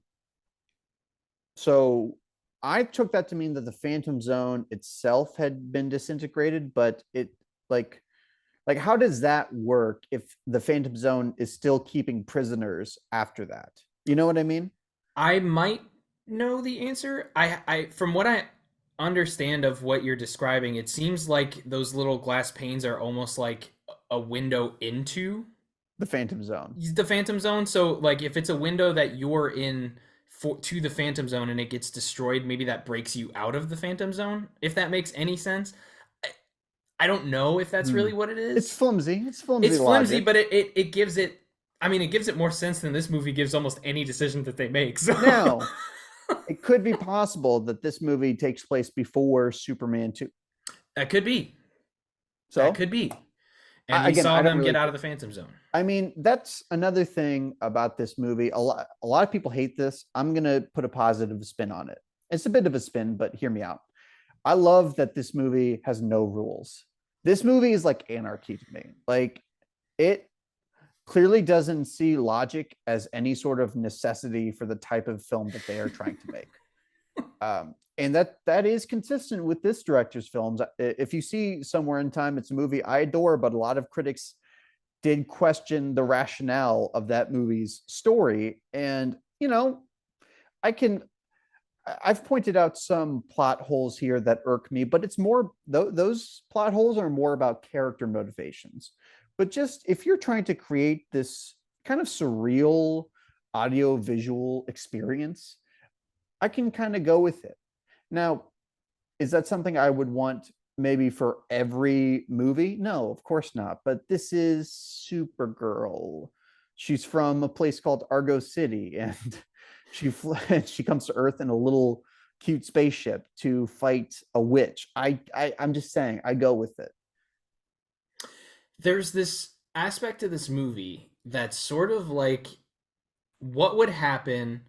So I took that to mean that the Phantom Zone itself had been disintegrated, but it like how does that work if the Phantom Zone is still keeping prisoners after that? You know what I mean? I might know the answer. I from what I understand of what you're describing, it seems like those little glass panes are almost like a window into The Phantom Zone. the Phantom Zone. So like if it's a window that you're in to the Phantom Zone and it gets destroyed, maybe that breaks you out of the Phantom Zone, if that makes any sense. I don't know if that's Hmm. really what it It's is. flimsy. It's flimsy It's flimsy, logic. but it gives it. I mean, it gives it more sense than this movie gives almost any decision that they make. So Now, it could be possible that this movie takes place before Superman 2. that could be. That So, could be. And we again, saw I don't them really get out care. of the Phantom Zone. I mean, that's another thing about this movie. A lot of people hate this. I'm gonna put a positive spin on it. It's a bit of a spin, but hear me out. I love that this movie has no rules. This movie is like anarchy to me. Like it clearly doesn't see logic as any sort of necessity for the type of film that they are trying to make. And that is consistent with this director's films. If you see Somewhere in Time, it's a movie I adore, but a lot of critics did question the rationale of that movie's story. And, I can, I've pointed out some plot holes here that irk me, but it's more, those plot holes are more about character motivations. But just if you're trying to create this kind of surreal audio visual experience, I can kind of go with it. Now, is that something I would want maybe for every movie? No, of course not. But this is Supergirl. She's from a place called Argo City, and she comes to Earth in a little cute spaceship to fight a witch. I'm just saying, I go with it. There's this aspect of this movie that's sort of like what would happen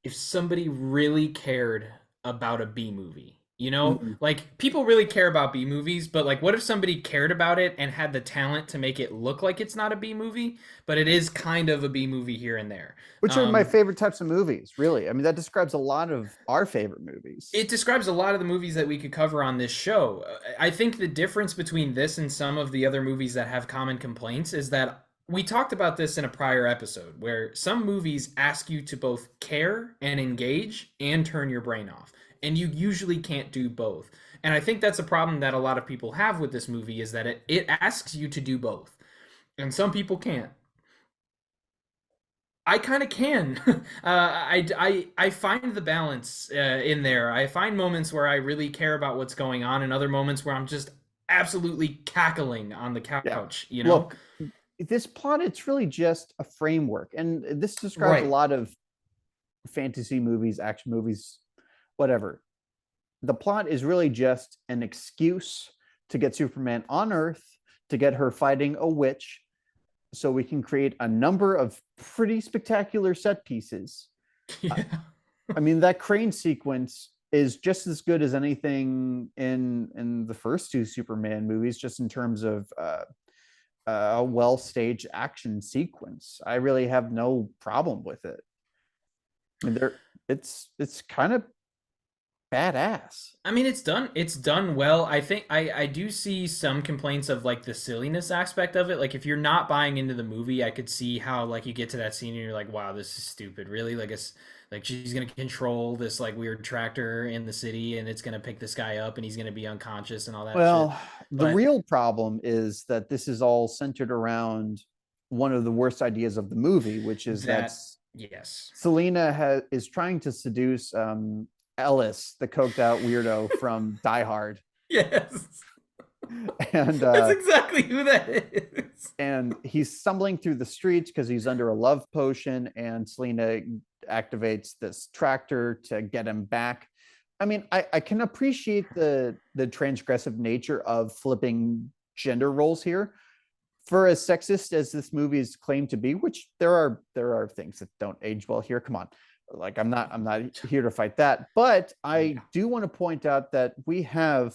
if somebody really cared about a B movie. Mhm. Like people really care about B movies, but like what if somebody cared about it and had the talent to make it look like it's not a B movie, but it is kind of a B movie here and there. Which are my Um, favorite types of movies, really. I mean, that describes a lot of our favorite movies. it describes a lot of the movies that we could cover on this show. I think the difference between this and some of the other movies that have common complaints is that we talked about this in a prior episode where some movies ask you to both care and engage and turn your brain off. And you usually can't do both. And I think that's a problem that a lot of people have with this movie is that it asks you to do both. And some people can't. I kind of can. I find the balance in there. I find moments where I really care about what's going on, and other moments where I'm just absolutely cackling on the Yeah. couch. You know? Look, this plot, it's really just a framework. And this describes a Right. lot of fantasy movies, action movies, whatever. The plot is really just an excuse to get Superman on Earth, to get her fighting a witch, so we can create a number of pretty spectacular set pieces. Yeah. I mean, that crane sequence is just as good as anything in the first two Superman movies, just in terms of a well staged action sequence. I really have no problem with it. I mean, it's kind of badass. I mean, it's done well. I think I do see some complaints of like the silliness aspect of it. Like if you're not buying into the movie, I could see how like you get to that scene and you're like, wow, this is stupid. Really? Like it's like she's gonna control this like weird tractor in the city and it's gonna pick this guy up and he's gonna be unconscious and all that shit. Well, the But real problem is that this is all centered around one of the worst ideas of the movie, which is that that yes. Selena is trying to seduce Ellis, the coked out weirdo from Die Hard, Yes. and That's exactly who that is. he's stumbling through the streets because he's under a love potion, and Selena activates this tractor to get him back. I mean, I can appreciate the transgressive nature of flipping gender roles here. For as sexist as this movie is claimed to be, which there are things that don't age well here. Come on, like I'm not here to fight that, but I Yeah. do want to point out that we have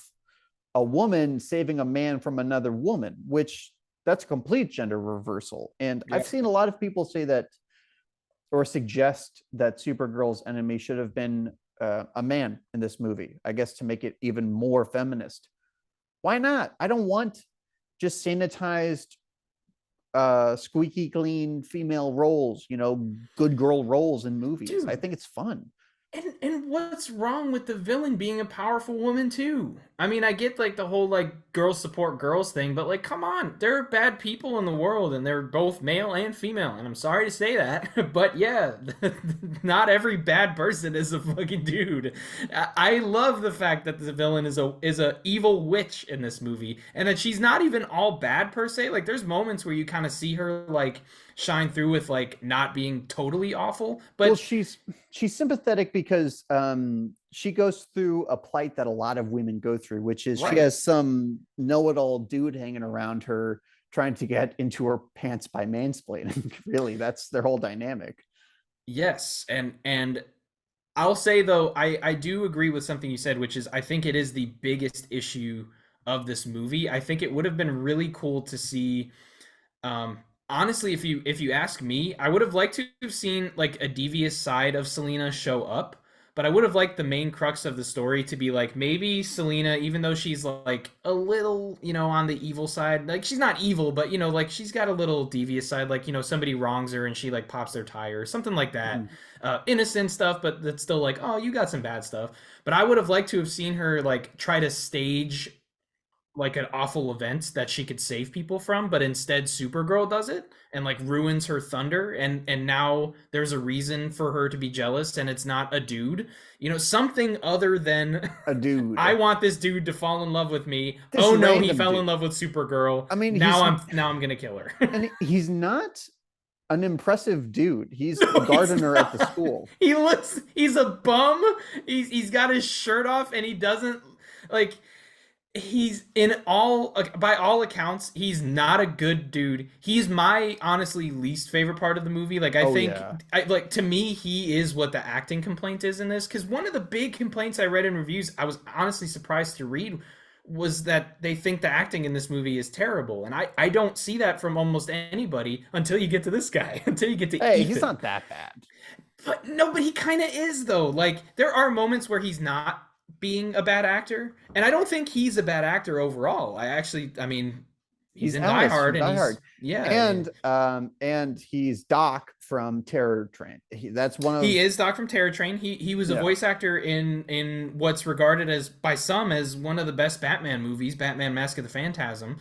a woman saving a man from another woman, which that's a complete gender reversal. And I've Yep. seen a lot of people say that or suggest that Supergirl's enemy should have been a man in this movie, I guess to make it even more feminist. Why not? I don't want just sanitized squeaky clean female roles, good girl roles in movies. I Dude, think it's fun. and what's wrong with the villain being a powerful woman too? I mean, I get like the whole like girls support girls thing, but like come on, there are bad people in the world and they're both male and female, and I'm sorry to say that, but yeah, not every bad person is a fucking dude. I love the fact that the villain is a evil witch in this movie and that she's not even all bad per se. Like there's moments where you kind of see her like shine through with like not being totally awful, Well, but she's sympathetic because she goes through a plight that a lot of women go through, which is she right. has some know-it-all dude hanging around her trying to get into her pants by mansplaining. Really, that's their whole dynamic. Yes, and I'll say though, I do agree with something you said, which is I think it is the biggest issue of this movie. I think it would have been really cool to see. Honestly, if you ask me, I would have liked to have seen like a devious side of Selena show up, but I would have liked the main crux of the story to be like maybe Selena, even though she's like a little, on the evil side, like she's not evil, but like she's got a little devious side, like somebody wrongs her and she like pops their tire or something like that. Mhm. Innocent stuff, but that's still like, oh, you got some bad stuff. But I would have liked to have seen her like try to stage like an awful event that she could save people from, but instead Supergirl does it and like ruins her thunder, and now there's a reason for her to be jealous and it's not a dude. Something other than A I dude. want this dude to fall in love with me. This Oh no, he random fell dude. in love with Supergirl. I mean, Now I'm going to kill her. and he's not an impressive dude. He's the No, he's gardener at the not. school. He's a bum. He's got his shirt off and he doesn't like he's in all like, by all accounts he's not a good dude. He's my honestly least favorite part of the movie. Like I Oh think yeah. like to me he is what the acting complaint is in this, because one of the big complaints I read in reviews, I was honestly surprised to read, was that they think the acting in this movie is terrible, and I don't see that from almost anybody until you get to this guy, until you get to Hey, he's Ethan. not that bad. But no, but he kind of is though. Like there are moments where he's not being a bad actor, and I don't think he's a bad actor overall. I mean, He's in Die Alice Hard, from and Die Hard, he's yeah. and he's Doc from Terror Train. That's one He of is Doc from Terror Train. He was a yeah. voice actor in what's regarded as by some as one of the best Batman movies, Batman: Mask of the Phantasm.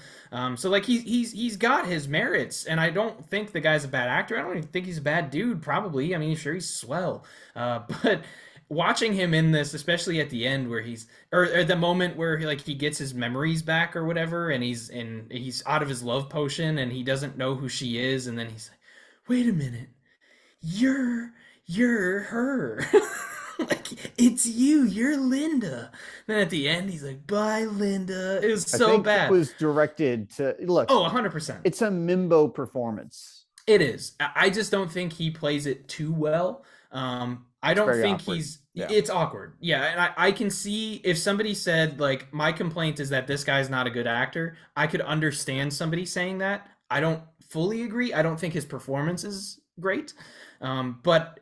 So like he's got his merits, and I don't think the guy's a bad actor. I don't even think he's a bad dude. Probably, I mean, sure he's swell, but watching him in this, especially at the end where he's or the moment where he gets his memories back or whatever, and he's out of his love potion and he doesn't know who she is, and then he's like, wait a minute, you're you're her. Like, it's you're Linda. Then at the end he's like, bye Linda. It was I so think it bad. was directed to look. Oh, 100%. It's a Mimbo performance. It is. I just don't think he plays it too well. I It's don't very think awkward. Yeah. it's awkward. Yeah, and I can see if somebody said, like, my complaint is that this guy's not a good actor, I could understand somebody saying that. I don't fully agree. I don't think his performance is great. But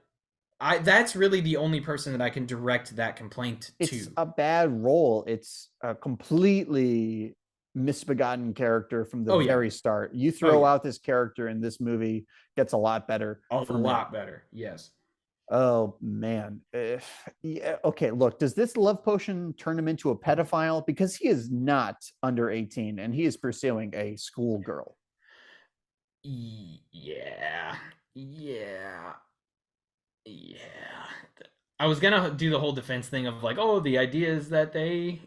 that's really the only person that I can direct that complaint It's to. a bad role. It's a completely misbegotten character from the Oh yeah. very start. You Oh throw yeah. out this character in this movie, gets a lot better A for me. lot better. Yes. Oh man. Yeah, okay, look, does this love potion turn him into a pedophile? Because he is not under 18 and he is pursuing a schoolgirl. Yeah. Yeah. Yeah. I was gonna do the whole defense thing of like, oh, the idea is that they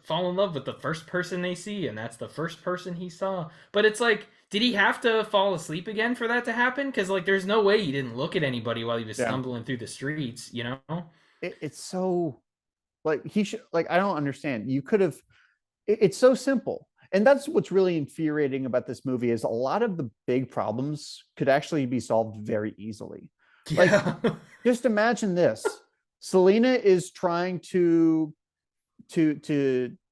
fall in love with the first person they see, and that's the first person he saw. But it's like, did he have to fall asleep again for that to happen? Because like, there's no way he didn't look at anybody while he was Yeah. stumbling through the streets, you know? It's so like he should like I don't understand. You could have it's so simple. And that's what's really infuriating about this movie is a lot of the big problems could actually be solved very easily. Like Yeah. just imagine this. Selena is trying to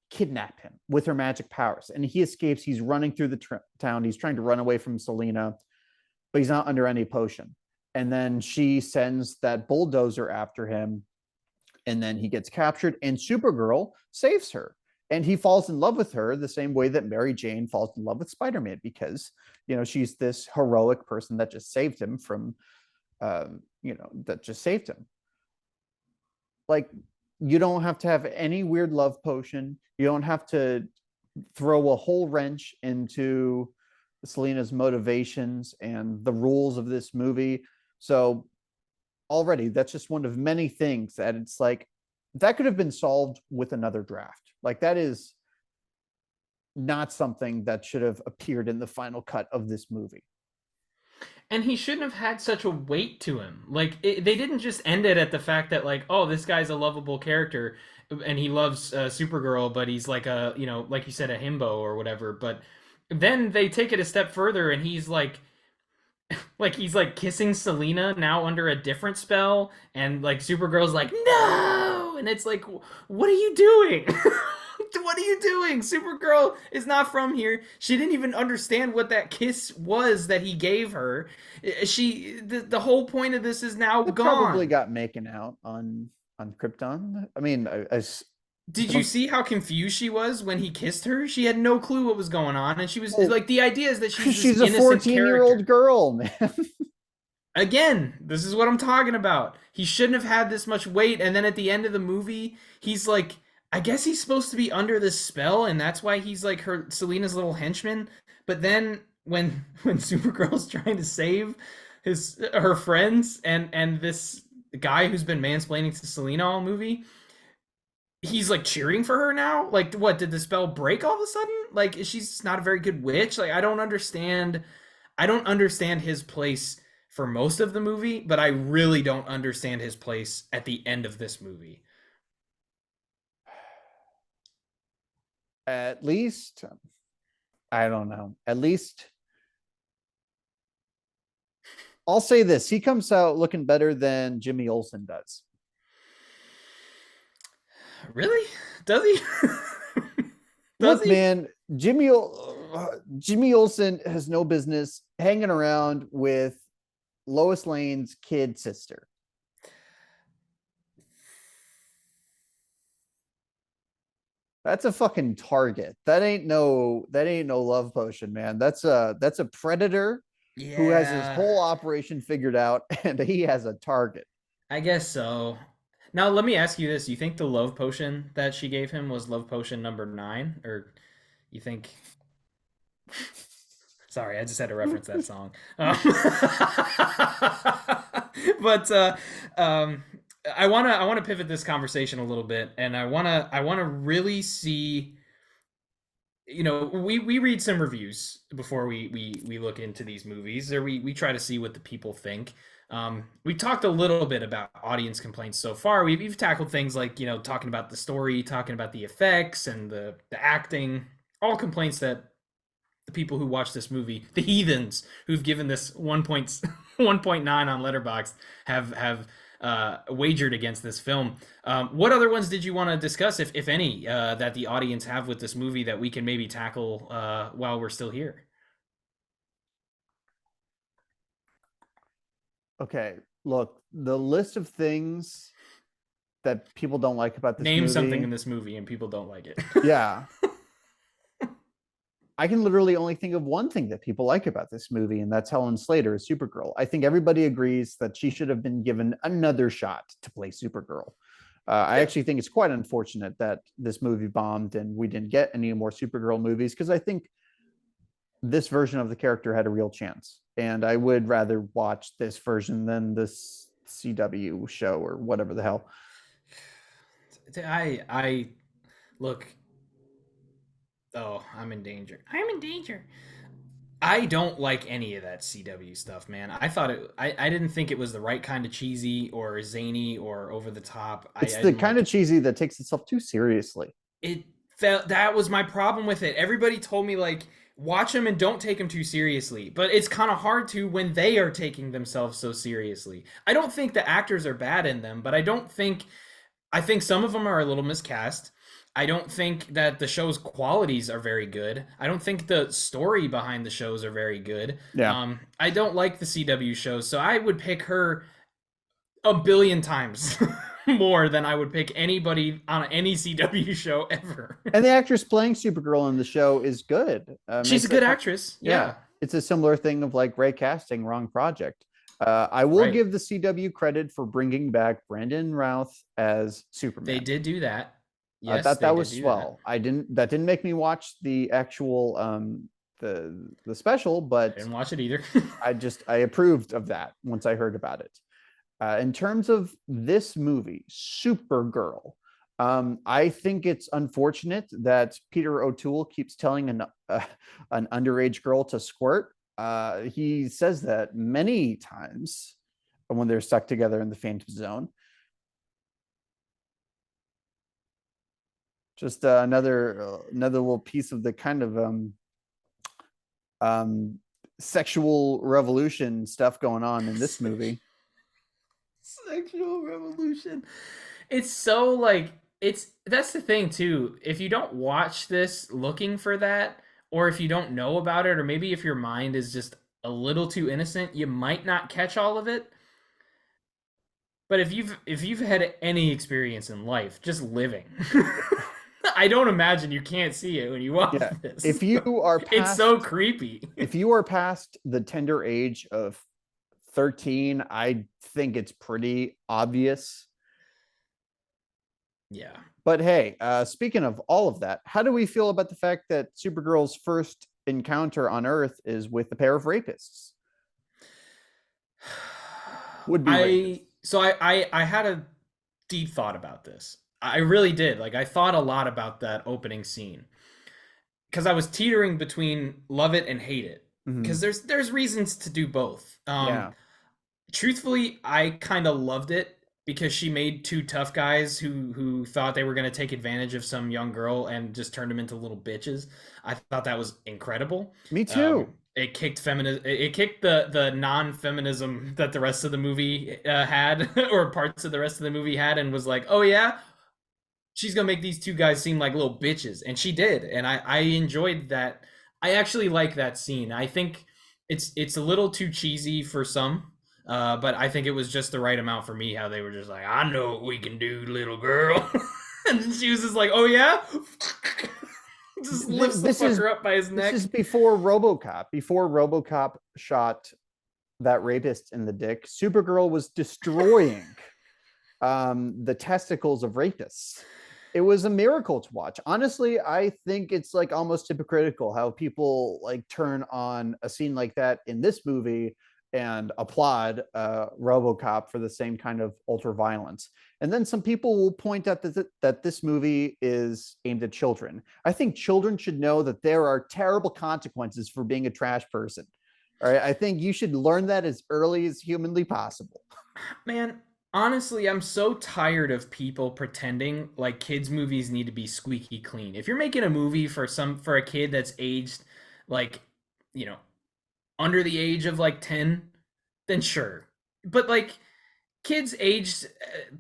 kidnap him with her magic powers and he escapes. He's running through the town. He's trying to run away from Selena, but he's not under any potion. And then she sends that bulldozer after him and then he gets captured and Supergirl saves her and he falls in love with her the same way that Mary Jane falls in love with Spider-Man because she's this heroic person that just saved him from that just saved him. Like you don't have to have any weird love potion. You don't have to throw a whole wrench into Selena's motivations and the rules of this movie. So already that's just one of many things that it's like that could have been solved with another draft. Like that is not something that should have appeared in the final cut of this movie. And he shouldn't have had such a weight to him. Like they didn't just end it at the fact that like, oh, this guy's a lovable character, and he loves Supergirl, but he's like a like you said, a himbo or whatever. But then they take it a step further, and he's he's like kissing Selena now under a different spell, and like Supergirl's like no, and it's like, what are you doing? What are you doing? Supergirl is not from here. She didn't even understand what that kiss was that he gave her. The whole point of this is now They probably gone. got making out on Krypton. I mean, I Did you don't. see how confused she was when he kissed her? She had no clue what was going on, and she was Well, like, the idea is that she's this she's a innocent 14-year-old character. girl, man. Again, this is what I'm talking about. He shouldn't have had this much weight, and then at the end of the movie, he's like, I guess he's supposed to be under this spell, and that's why he's like her Selena's little henchman. But then when Supergirl's trying to save her friends and this guy who's been mansplaining to Selena all movie, he's like cheering for her now. Like, what, did the spell break all of a sudden? Like, she's not a very good witch. Like, I don't understand his place for most of the movie, but I really don't understand his place at the end of this movie. At least, I don't know. At least I'll say this: he comes out looking better than Jimmy Olsen does. Really? Does he? Does Look, he? man, Jimmy Olsen has no business hanging around with Lois Lane's kid sister. That's a fucking target. That ain't no love potion, man. That's a predator who has his Yeah, whole operation figured out and he has a target. I guess so. Now, let me ask you this. You think the love potion that she gave him was love potion number 9? Or you think. Sorry, I just had to reference that song. But um, I wanna pivot this conversation a little bit, and I wanna really see. We read some reviews before we look into these movies, or we try to see what the people think. We talked a little bit about audience complaints so far. We've tackled things like talking about the story, talking about the effects and the acting, all complaints that the people who watch this movie, the heathens who've given this 1.9 on Letterboxd, have wagered against this film. What other ones did you want to discuss, if any, that the audience have with this movie that we can maybe tackle while we're still here? Okay, look, the list of things that people don't like about this Name something in movie. this movie and people don't like it. Yeah, I can literally only think of one thing that people like about this movie, and that's Helen Slater as Supergirl. I think everybody agrees that she should have been given another shot to play Supergirl. I Yeah. actually think it's quite unfortunate that this movie bombed and we didn't get any more Supergirl movies because I think this version of the character had a real chance. And I would rather watch this version than this CW show or whatever the hell. I look. Oh, I'm in danger. I'm in danger. I don't like any of that CW stuff, man. I didn't think it was the right kind of cheesy or zany or over the top. I It's the didn't kind like of cheesy that takes itself too seriously. it. Felt that was my problem with it. Everybody told me like watch them and don't take them too seriously, but it's kind of hard to when they are taking themselves so seriously. I don't think the actors are bad in them, but I think some of them are a little miscast. I don't think that the show's qualities are very good. I don't think the story behind the shows are very good. Yeah. I don't like the CW shows, so I would pick her a billion times more than I would pick anybody on any CW show ever. And the actress playing Supergirl in the show is good. She's a good actress. Yeah, Yeah, it's a similar thing of like Ray casting, wrong project. I will right. give the CW credit for bringing back Brandon Routh as They Superman. did do that. I Yes, thought they that did was do that. swell. I didn't that didn't make me watch the actual the special, I but didn't watch it either. I approved of that once I heard about it. In terms of this movie, Supergirl, I think it's unfortunate that Peter O'Toole keeps telling an underage girl to squirt. He says that many times when they're stuck together in the Phantom Zone. Just another little piece of the kind of um, sexual revolution stuff going on in this movie. Sexual revolution. It's so like it's that's the thing too. If you don't watch this looking for that, or if you don't know about it, or maybe if your mind is just a little too innocent, you might not catch all of it. But if you've had any experience in life, just living, I don't imagine you can't see it when you watch Yeah, this. if you are It's so past creepy. if you are past the tender age of 13, I think it's pretty obvious. Yeah. But hey, speaking of all of that, how do we feel about the fact that Supergirl's first encounter on Earth is with a pair of rapists? Would be I rapists. so I had a deep thought about this. I really did. Like I thought a lot about that opening scene because I was teetering between love it and hate it. Mm-hmm. Because there's reasons to do both. Yeah. Truthfully, I kind of loved it because she made two tough guys who thought they were going to take advantage of some young girl and just turned them into little bitches. I thought that was incredible. Me too. It kicked it kicked the non-feminism that the rest of the movie had or parts of the rest of the movie had and was like, "Oh yeah, she's gonna make these two guys seem like little bitches," and she did, and I enjoyed that. I actually like that scene. I think it's a little too cheesy for some, but I think it was just the right amount for me. How they were just like, "I know what we can do, little girl." And then she was just like, "Oh yeah," just lifts the This is fucker up by his this neck. is before RoboCop. Before RoboCop shot that rapist in the dick, Supergirl was destroying the testicles of rapists. It was a miracle to watch. Honestly, I think it's like almost hypocritical how people like turn on a scene like that in this movie and applaud RoboCop for the same kind of ultra violence. And then some people will point out that this movie is aimed at children. I think children should know that there are terrible consequences for being a trash person. All right, I think you should learn that as early as humanly possible. Man, honestly, I'm so tired of people pretending like kids movies need to be squeaky clean. If you're making a movie for a kid that's aged like, you know, under the age of like 10, then sure. But like kids aged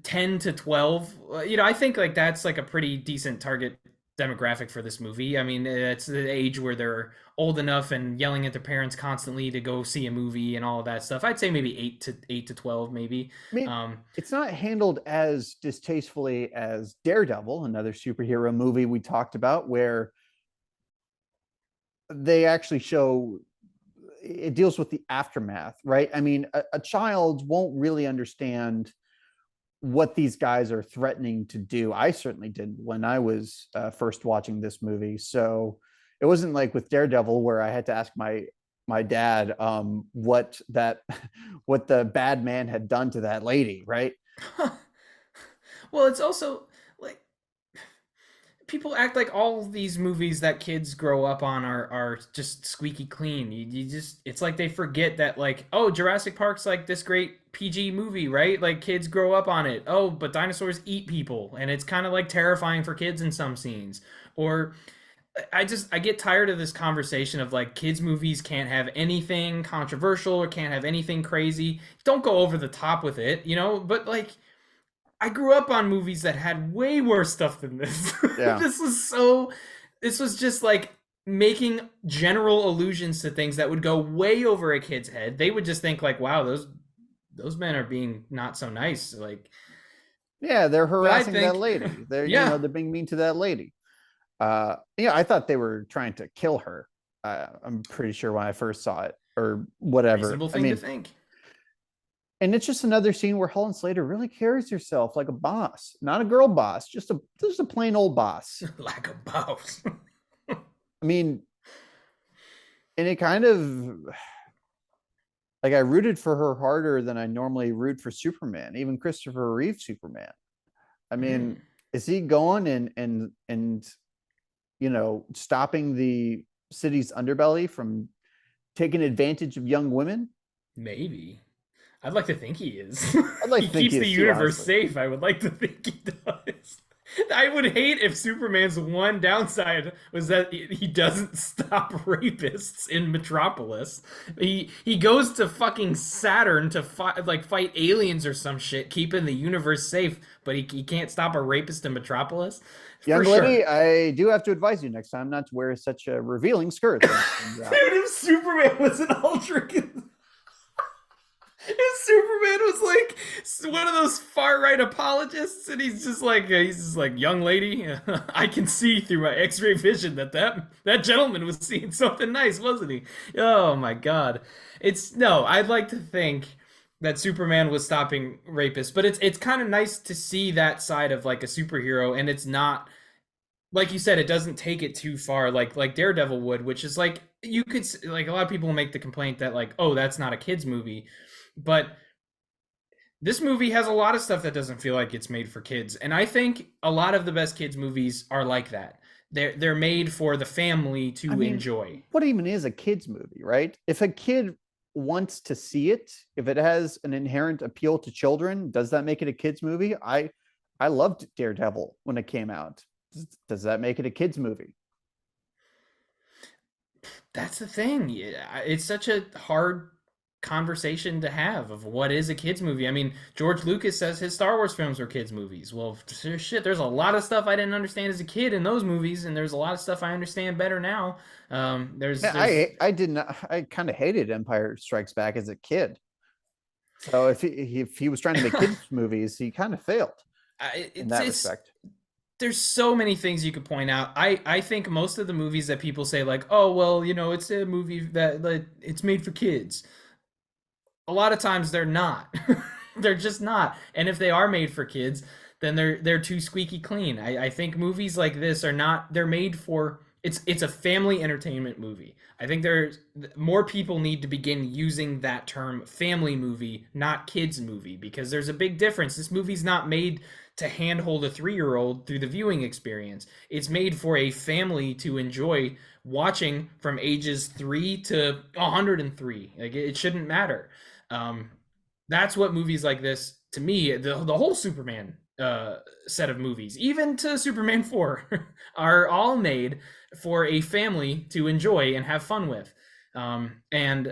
10 to 12, I think like that's like a pretty decent target demographic for this movie. I mean, it's the age where they're old enough and yelling at their parents constantly to go see a movie and all of that stuff. I'd say maybe 8 to 12 maybe. I mean, um it's not handled as distastefully as Daredevil, another superhero movie we talked about, where they actually show it deals with the aftermath, right? I mean, a child won't really understand what these guys are threatening to do. I certainly did when I was first watching this movie. So it wasn't like with Daredevil where I had to ask my dad what that what the bad man had done to that lady, right? well, it's also like people act like all these movies that kids grow up on are just squeaky clean. You just it's like they forget that like, oh, Jurassic Park's like this great PG movie, right? Like kids grow up on it. Oh, but dinosaurs eat people and it's kind of like terrifying for kids in some scenes. Or I get tired of this conversation of like kids movies can't have anything controversial or can't have anything crazy. Don't go over the top with it. But like I grew up on movies that had way worse stuff than this. Yeah. This was just like making general allusions to things that would go way over a kid's head. They would just think like, wow, those men are being not so nice. Like, Yeah, they're but I harassing that think, lady. They're yeah, they're being mean to that lady. Yeah, I thought they were trying to kill her. I'm pretty sure when I first saw it or whatever. reasonable I thing to mean, think. and it's just another scene where Helen Slater really carries herself like a boss, not a girl boss, just a plain old boss. Like a boss. I mean, and it kind of like I rooted for her harder than I normally root for Superman, even Christopher Reeve Superman. I mean, Hmm, is he going and stopping the city's underbelly from taking advantage of young women? maybe. I'd like to think he is. I'd like He to think keeps he the is too, universe honestly. safe. I would like to think he does. I would hate if Superman's one downside was that he doesn't stop rapists in Metropolis. He goes to fucking Saturn to fight aliens or some shit, keeping the universe safe, but he can't stop a rapist in Metropolis Young for lady, sure. I do have to advise you next time not to wear such revealing skirts when you're out. Dude, if Superman was an ultra if Superman was like one of those far right apologists, and he's just like young lady, I can see through my X-ray vision that gentleman was seeing something nice, wasn't he? Oh my God, it's no. I'd like to think that Superman was stopping rapists, but it's kind of nice to see that side of like a superhero, and it's not like you said, it doesn't take it too far, like Daredevil would, which is like you could like a lot of people make the complaint that like, oh, that's not a kids movie, but this movie has a lot of stuff that doesn't feel like it's made for kids, and I think a lot of the best kids movies are like that. They're made for the family I to mean, enjoy. what even is a kids movie, right? If a kid wants to see it, if it has an inherent appeal to children, does that make it a kids movie? I loved Daredevil when it came out. Does that make it a kids movie? That's the thing. Yeah, it's such a hard conversation to have of what is a kids movie. I mean, George Lucas says his Star Wars films were kids movies. Well, shit, there's a lot of stuff I didn't understand as a kid in those movies, and there's a lot of stuff I understand better now. Yeah, There's I did not. I kind of hated Empire Strikes Back as a kid. So if he was trying to make kids movies, he kind of failed in that it's respect. there's so many things you could point out. I think most of the movies that people say like, oh well, it's a movie that like it's made for kids. A lot of times they're not. They're just not. And if they are made for kids, then they're too squeaky clean. I think movies like this are not. They're made for. It's a family entertainment movie. I think there's more people need to begin using that term family movie, not kids movie, because there's a big difference. This movie's not made to handhold a 3-year-old through the viewing experience. It's made for a family to enjoy watching from ages 3 to 103. Like it shouldn't matter. Um, that's what movies like this, to me, the whole Superman set of movies, even to Superman 4, are all made for a family to enjoy and have fun with. And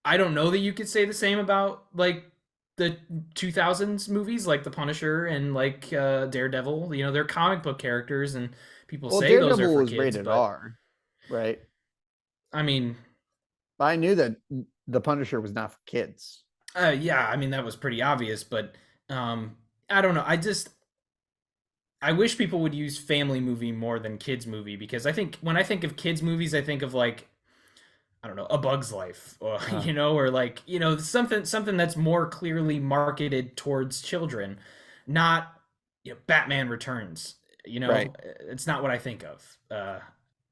I don't know that you could say the same about like the 2000s movies like The Punisher and like Daredevil. They're comic book characters and people Well, say those are Daredevil for was kids, rated but R, right? I mean, I knew that the Punisher was not for kids. yeah, I mean that was pretty obvious, but I don't know. I wish people would use family movie more than kids movie because I think when I think of kids movies, I think of like I don't know, A Bug's Life, or Uh, or like something that's more clearly marketed towards children, not Batman Returns. right. It's not what I think of.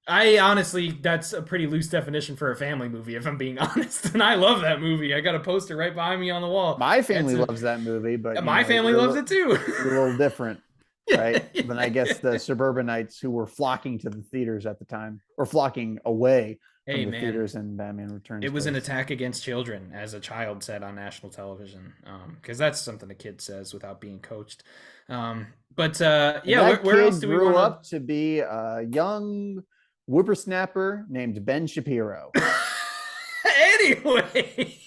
I honestly, that's a pretty loose definition for a family movie, if I'm being honest. And I love that movie. I got a poster right behind me on the wall. My That's family loves that movie, but my family loves it too. you're a little different, right? Than I guess the Yeah. suburbanites who were flocking to the theaters at the time, or flocking away from Hey the man, theaters in Batman Returns it was an place. attack against children, as a child said on national television, because that's something a kid says without being coached. But And yeah, that where else kid do we grew want up to be a young whippersnapper named Ben Shapiro. to? Anyway,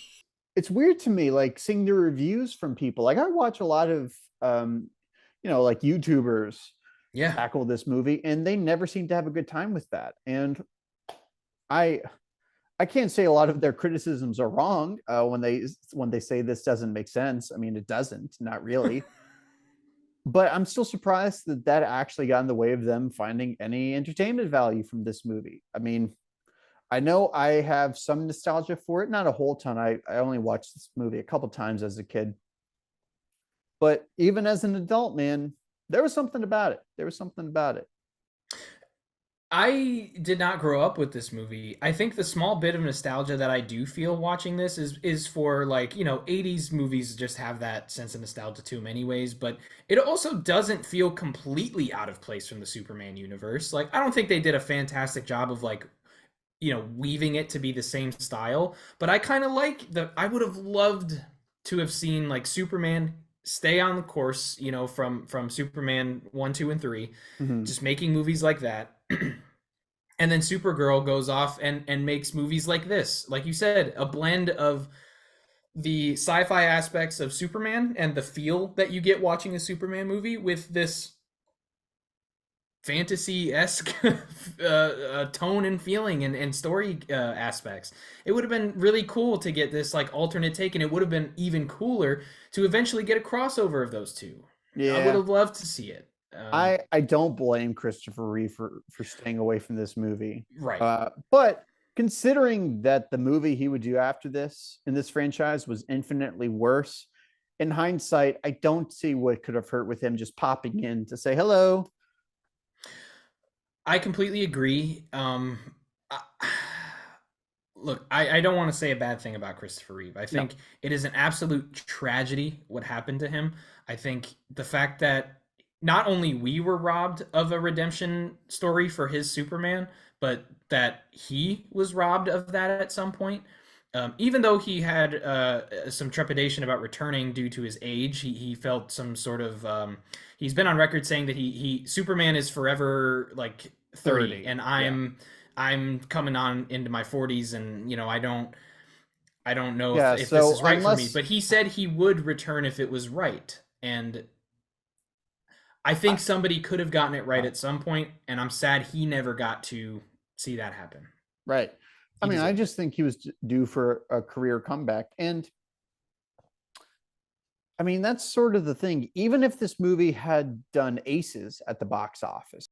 It's weird to me, like seeing the reviews from people. Like I watch a lot of, like YouTubers yeah, tackle this movie, and they never seem to have a good time with that. And I I can't say a lot of their criticisms are wrong when they say this doesn't make sense. I mean, it doesn't, not really. But I'm still surprised that that actually got in the way of them finding any entertainment value from this movie. I mean, I know I have some nostalgia for it, not a whole ton. I only watched this movie a couple times as a kid, but even as an adult, man, there was something about it. There was something about it. I did not grow up with this movie. I think the small bit of nostalgia that I do feel watching this is for like, 80s movies just have that sense of nostalgia to them anyways, but it also doesn't feel completely out of place from the Superman universe. Like I don't think they did a fantastic job of like, weaving it to be the same style, but I kind of like I would have loved to have seen like Superman stay on the course, from Superman 1, 2 and 3, Mhm. just making movies like that. And then Supergirl goes off and makes movies like this. Like you said, a blend of the sci-fi aspects of Superman and the feel that you get watching a Superman movie with this fantasy-esque tone and feeling and story aspects. It would have been really cool to get this like alternate take, and it would have been even cooler to eventually get a crossover of those two. I would Yeah, have loved to see it. I don't blame Christopher Reeve for staying away from this movie. Right. But considering that the movie he would do after this in this franchise was infinitely worse, in hindsight, I don't see what could have hurt with him just popping in to say hello. I completely agree. I, look, I don't want to say a bad thing about Christopher Reeve. I No. think it is an absolute tragedy what happened to him. I think the fact that not only we were robbed of a redemption story for his Superman, but that he was robbed of that at some point. Even though he had some trepidation about returning due to his age, he felt some sort of. He's been on record saying that he Superman is forever like 30, 30. and Yeah. I'm coming on into my 40s, and I don't know if Yeah. if this is So right for me. unless But he said he would return if it was right, and I I, think somebody could have gotten it right uh, at some point, and I'm sad he never got to see that happen. right. I He mean, I deserved just it. think he was due for a career comeback. And I mean, that's sort of the thing. Even if this movie had done aces at the box office,